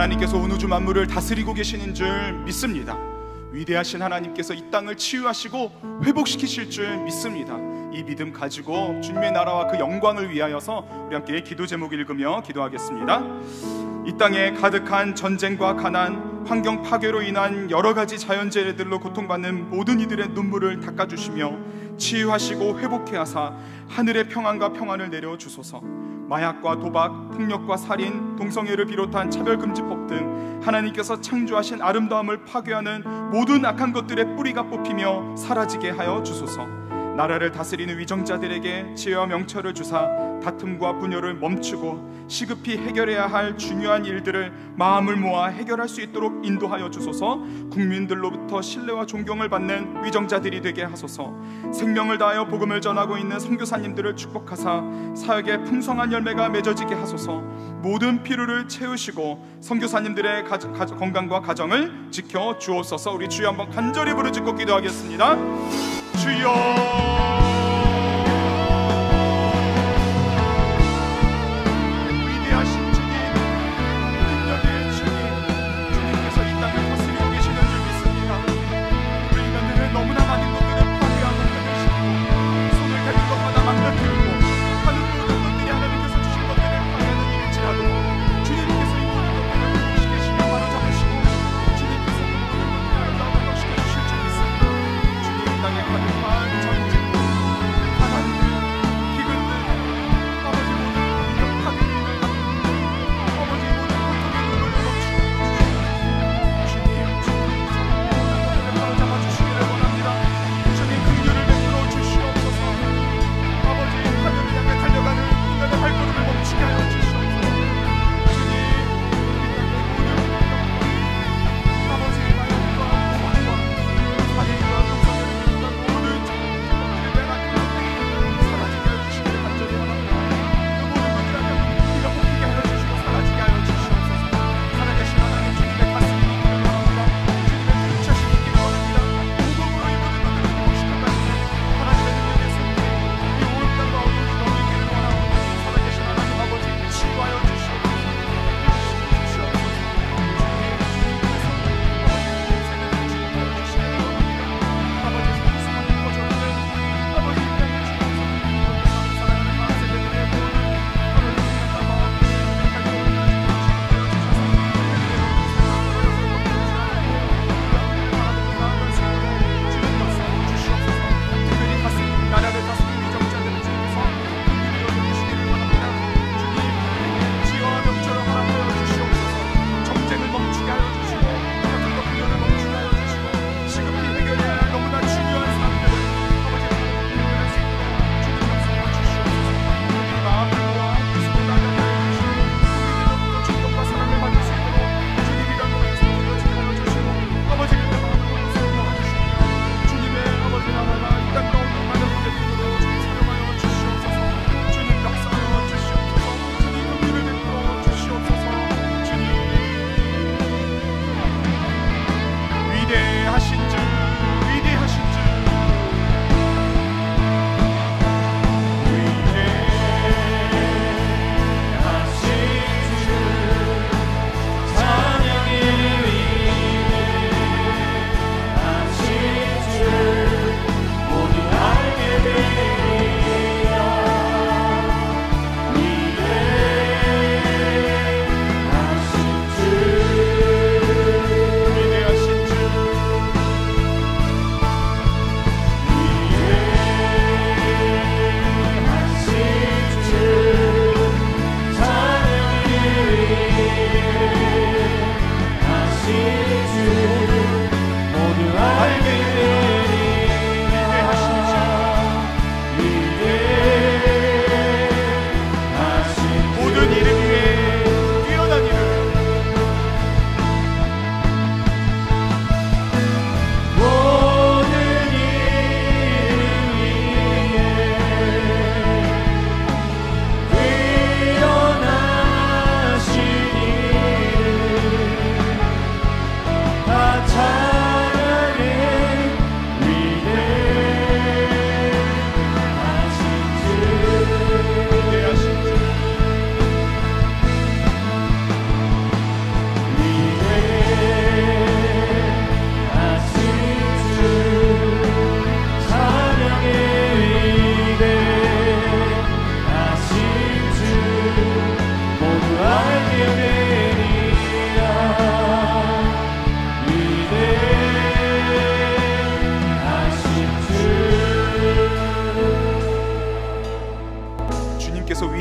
하나님께서 온 우주 만물을 다스리고 계시는 줄 믿습니다. 위대하신 하나님께서 이 땅을 치유하시고 회복시키실 줄 믿습니다. 이 믿음 가지고 주님의 나라와 그 영광을 위하여서 우리 함께 기도 제목 읽으며 기도하겠습니다. 이 땅에 가득한 전쟁과 가난, 환경 파괴로 인한 여러 가지 자연재해들로 고통받는 모든 이들의 눈물을 닦아주시며 치유하시고 회복해 하사 하늘의 평안과 평안을 내려주소서. 마약과 도박, 폭력과 살인, 동성애를 비롯한 차별금지법 등 하나님께서 창조하신 아름다움을 파괴하는 모든 악한 것들의 뿌리가 뽑히며 사라지게 하여 주소서. 나라를 다스리는 위정자들에게 지혜와 명철을 주사 다툼과 분열을 멈추고 시급히 해결해야 할 중요한 일들을 마음을 모아 해결할 수 있도록 인도하여 주소서. 국민들로부터 신뢰와 존경을 받는 위정자들이 되게 하소서. 생명을 다하여 복음을 전하고 있는 선교사님들을 축복하사 사역의 풍성한 열매가 맺어지게 하소서. 모든 필요를 채우시고 선교사님들의 건강과 가정을 지켜 주옵소서. 우리 주여 한번 간절히 부르짖고 기도하겠습니다. 주여,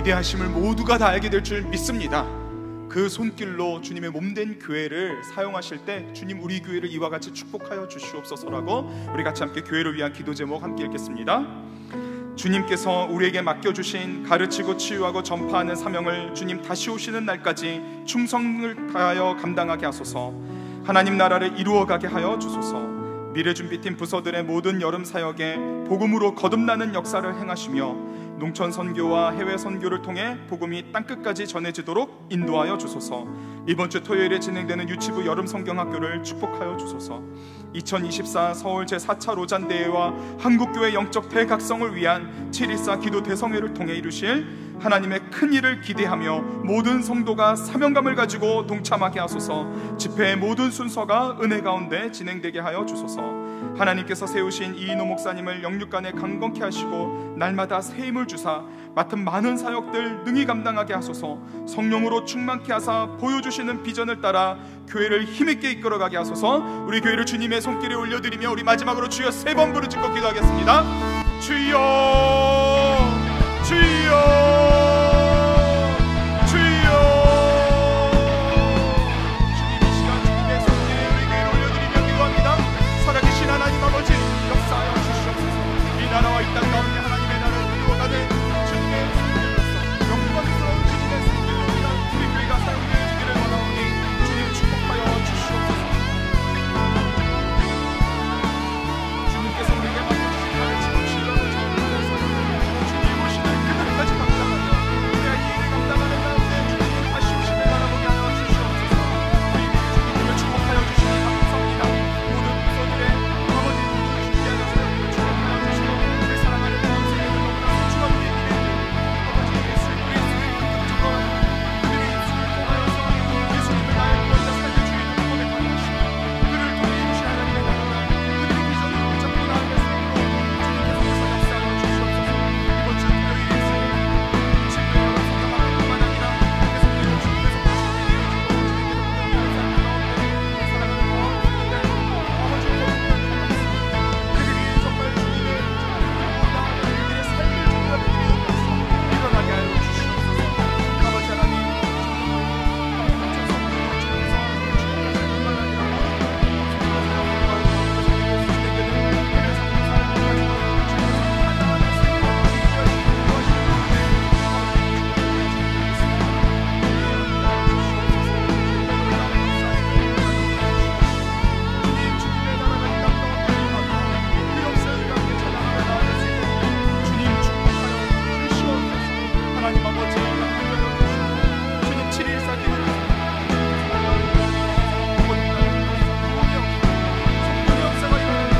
위대하심을 모두가 다 알게 될 줄 믿습니다. 그 손길로 주님의 몸된 교회를 사용하실 때 주님 우리 교회를 이와 같이 축복하여 주시옵소서라고 우리 같이 함께 교회를 위한 기도 제목 함께 읽겠습니다. 주님께서 우리에게 맡겨주신 가르치고 치유하고 전파하는 사명을 주님 다시 오시는 날까지 충성을 다하여 감당하게 하소서. 하나님 나라를 이루어가게 하여 주소서. 미래준비팀 부서들의 모든 여름 사역에 복음으로 거듭나는 역사를 행하시며 농촌 선교와 해외 선교를 통해 복음이 땅끝까지 전해지도록 인도하여 주소서. 이번 주 토요일에 진행되는 유치부 여름 성경학교를 축복하여 주소서. 2024 서울 제4차 로잔대회와 한국교회 영적 대각성을 위한 7.14 기도 대성회를 통해 이루실 하나님의 큰 일을 기대하며 모든 성도가 사명감을 가지고 동참하게 하소서. 집회의 모든 순서가 은혜 가운데 진행되게 하여 주소서. 하나님께서 세우신 이인호 목사님을 영육간에 강건케 하시고 날마다 새 힘을 주사 맡은 많은 사역들 능히 감당하게 하소서. 성령으로 충만케 하사 보여주시는 비전을 따라 교회를 힘있게 이끌어가게 하소서. 우리 교회를 주님의 손길에 올려드리며 우리 마지막으로 주여 3번 부르짖고 기도하겠습니다. 주여 주여 나라와 이 땅 가운데 하나님의 나라를 이루어가는 주님의 손길로서 영광스러운 주님의 손길로서 우리 교회가 사용되어지기를 원하오니 주님 축복하여 주시옵소서. 주님께서 우리에게 맡겨주신 가르치고 치유하고 전파하는 사역을 주님 오시는 그날까지 감당하며 우리의 일을 감당하는 가운데 주님 다시 오심을 바라보게 하여 주시옵소서. 우리 주님을 축복하여 주시니 감사합니다. 모든 부서들의 아버지 준비하는 사역을 축복하여 주시고 사랑하는 마음속에 소중한 게 아버지 예수 그리스도의 기적과 그들의 입술을 통하여서 예수님을 나의 구원자 살려주기를 고백하는 것이며 그를 통해 이루신 하나님의 나라가 그들의 비전을 붙잡고 나아갈 수 있도록 주님께서 역사하여 주시옵소서. 이번 주 토요일에 있을 친구의 여러 성경학교뿐만 아니라 계속되는 주님께서 사랑하는 마음속에 아버지 그들이 정말 주님의 그들의 삶을 정말 일어나게 하여 주시옵소서. 아버지 하나님 하나님 아버지 주님 7.14 기도를 성령의 역사가 일어나는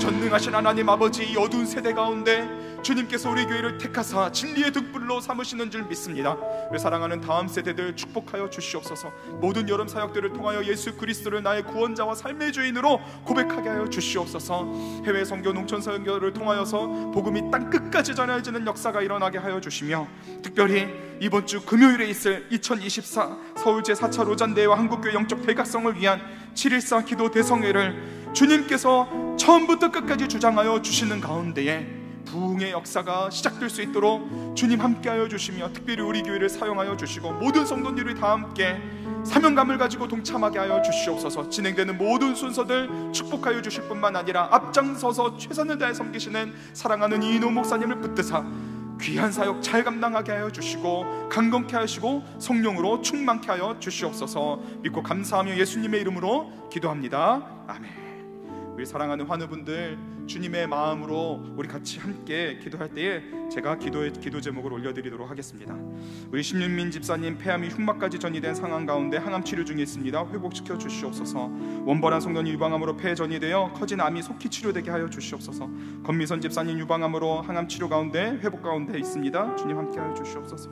전능하신 하나님 아버지, 이 어두운 세대 가운데 주님께서 우리 교회를 택하사 진리의 등불로 삼으시는 줄 믿습니다. 우리 사랑하는 다음 세대들 축복하여 주시옵소서. 모든 여름 사역들을 통하여 예수 그리스도를 나의 구원자와 삶의 주인으로 고백하게 하여 주시옵소서. 해외 선교, 농촌 선교를 통하여서 복음이 땅끝까지 전해지는 역사가 일어나게 하여 주시며 특별히 이번 주 금요일에 있을 2024 서울 제4차 로잔대회와 한국교회 영적 대각성을 위한 7.14 기도 대성회를 주님께서 처음부터 끝까지 주장하여 주시는 가운데에 부흥의 역사가 시작될 수 있도록 주님 함께하여 주시며 특별히 우리 교회를 사용하여 주시고 모든 성도님들이 다 함께 사명감을 가지고 동참하게 하여 주시옵소서. 진행되는 모든 순서들 축복하여 주실 뿐만 아니라 앞장서서 최선을 다해 섬기시는 사랑하는 이인호 목사님을 붙드사 귀한 사역 잘 감당하게 하여 주시고 강건케 하시고 성령으로 충만케 하여 주시옵소서. 믿고 감사하며 예수님의 이름으로 기도합니다. 아멘. 우리 사랑하는 환우분들, 주님의 마음으로 우리 같이 함께 기도할 때에 제가 기도 제목을 올려드리도록 하겠습니다. 우리 심윤민 집사님 폐암이 흉막까지 전이된 상황 가운데 항암 치료 중에 있습니다. 회복시켜 주시옵소서. 원벌한 성도님 유방암으로 폐 전이되어 커진 암이 속히 치료되게 하여 주시옵소서. 권미선 집사님 유방암으로 항암 치료 가운데 회복 가운데 있습니다. 주님 함께하여 주시옵소서.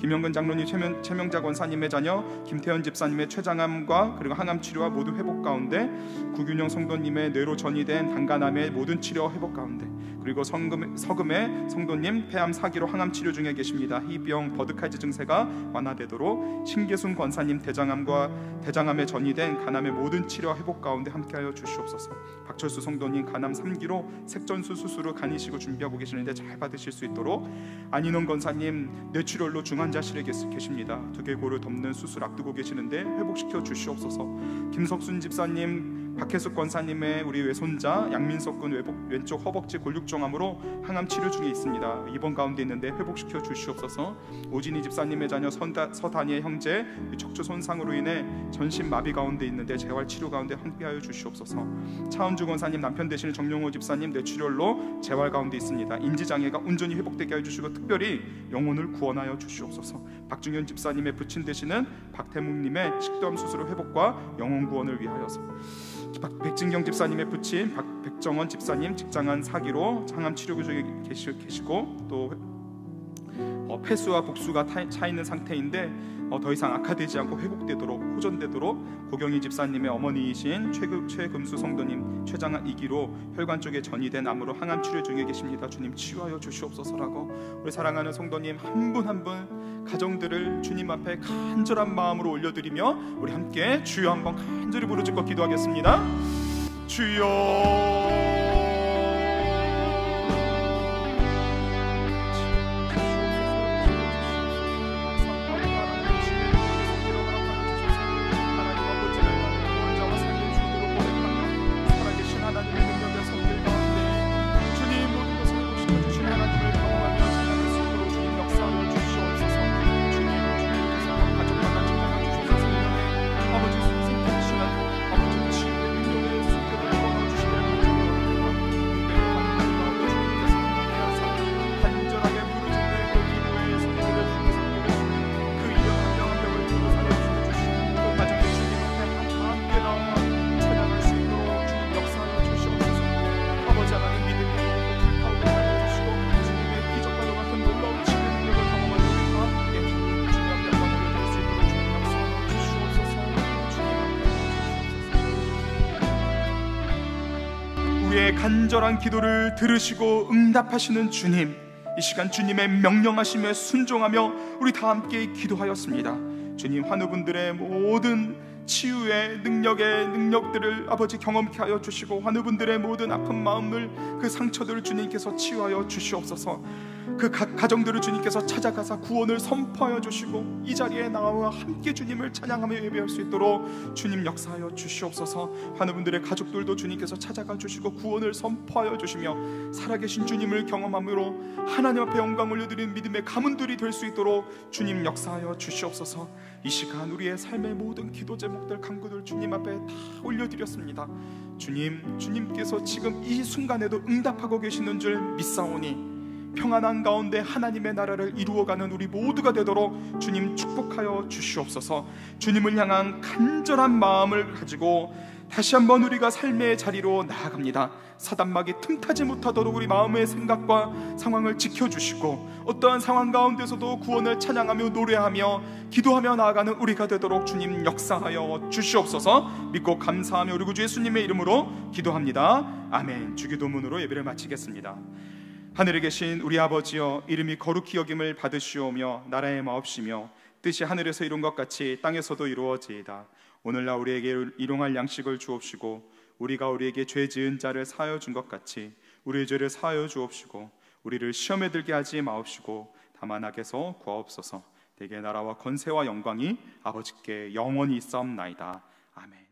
김영근 장로님, 최명자 권사님의 자녀 김태현 집사님의 췌장암과 그리고 항암 치료와 모두 회복 가운데, 구균영 성도님의 뇌로 전이된 단간암의 모든 치료 회복 가운데, 그리고 서금의 성도님 폐암 4기로 항암 치료 중에 계십니다. 희병 버드칼즈 증세가 완화되도록 신계순 권사님 대장암과 대장암에 전이된 간암의 모든 치료와 회복 가운데 함께하여 주시옵소서. 박철수 성도님 간암 3기로 색전수 수술을 간이시고 준비하고 계시는데 잘 받으실 수 있도록, 안인원 권사님 뇌출혈로 중환자실에 계십니다. 두개골을 덮는 수술 앞두고 계시는데 회복시켜 주시옵소서. 김석순 집사님, 박혜숙 권사님의 우리 외손자 양민석 군 왼쪽 허벅지 골육종암으로 항암 치료 중에 있습니다. 입원 가운데 있는데 회복시켜 주시옵소서. 오진희 집사님의 자녀 서다니의 형제 척추 손상으로 인해 전신 마비 가운데 있는데 재활 치료 가운데 함께하여 주시옵소서. 차은주 권사님 남편 되시는 정용호 집사님 뇌출혈로 재활 가운데 있습니다. 인지장애가 온전히 회복되게 하여 주시고 특별히 영혼을 구원하여 주시옵소서. 박중현 집사님의 부친 되시는 박태묵님의 식도암 수술의 회복과 영혼 구원을 위하여서, 백진경 집사님의 부친 백정원 집사님 직장암 4기로 항암 치료 중에 계시고, 또 폐수와 복수가 차 있는 상태인데 더 이상 악화되지 않고 회복되도록 호전되도록, 고경희 집사님의 어머니이신 최금수 성도님 췌장암 2기로 혈관 쪽에 전이된 암으로 항암 치료 중에 계십니다. 주님 치유하여 주시옵소서라고, 우리 사랑하는 성도님 한 분 한 분 가정들을 주님 앞에 간절한 마음으로 올려드리며 우리 함께 주여 한번 간절히 부르짖고 기도하겠습니다. 주여, 우리의 간절한 기도를 들으시고 응답하시는 주님, 이 시간 주님의 명령하심에 순종하며 우리 다 함께 기도하였습니다. 주님, 환우분들의 모든 치유의 능력들을 아버지 경험케 하여 주시고, 환우분들의 모든 아픈 마음을, 그 상처들을 주님께서 치유하여 주시옵소서. 그 각 가정들을 주님께서 찾아가사 구원을 선포하여 주시고, 이 자리에 나와 함께 주님을 찬양하며 예배할 수 있도록 주님 역사하여 주시옵소서. 환우분들의 가족들도 주님께서 찾아가 주시고 구원을 선포하여 주시며, 살아계신 주님을 경험함으로 하나님 앞에 영광 올려드리는 믿음의 가문들이 될 수 있도록 주님 역사하여 주시옵소서. 이 시간 우리의 삶의 모든 기도 제목들, 간구들 주님 앞에 다 올려드렸습니다. 주님께서 지금 이 순간에도 응답하고 계시는 줄 믿사오니, 평안한 가운데 하나님의 나라를 이루어가는 우리 모두가 되도록 주님 축복하여 주시옵소서. 주님을 향한 간절한 마음을 가지고 다시 한번 우리가 삶의 자리로 나아갑니다. 사단막이 틈타지 못하도록 우리 마음의 생각과 상황을 지켜주시고, 어떠한 상황 가운데서도 구원을 찬양하며 노래하며 기도하며 나아가는 우리가 되도록 주님 역사하여 주시옵소서. 믿고 감사하며 우리 구주 예수님의 이름으로 기도합니다. 아멘. 주기도문으로 예배를 마치겠습니다. 하늘에 계신 우리 아버지여, 이름이 거룩히 여김을 받으시오며 나라의 마옵시며 뜻이 하늘에서 이룬 것 같이 땅에서도 이루어지이다. 오늘날 우리에게 일용할 양식을 주옵시고, 우리가 우리에게 죄 지은 자를 사하여 준 것 같이 우리의 죄를 사하여 주옵시고, 우리를 시험에 들게 하지 마옵시고 다만 악에서 구하옵소서. 대개 나라와 권세와 영광이 아버지께 영원히 있사옵나이다. 아멘.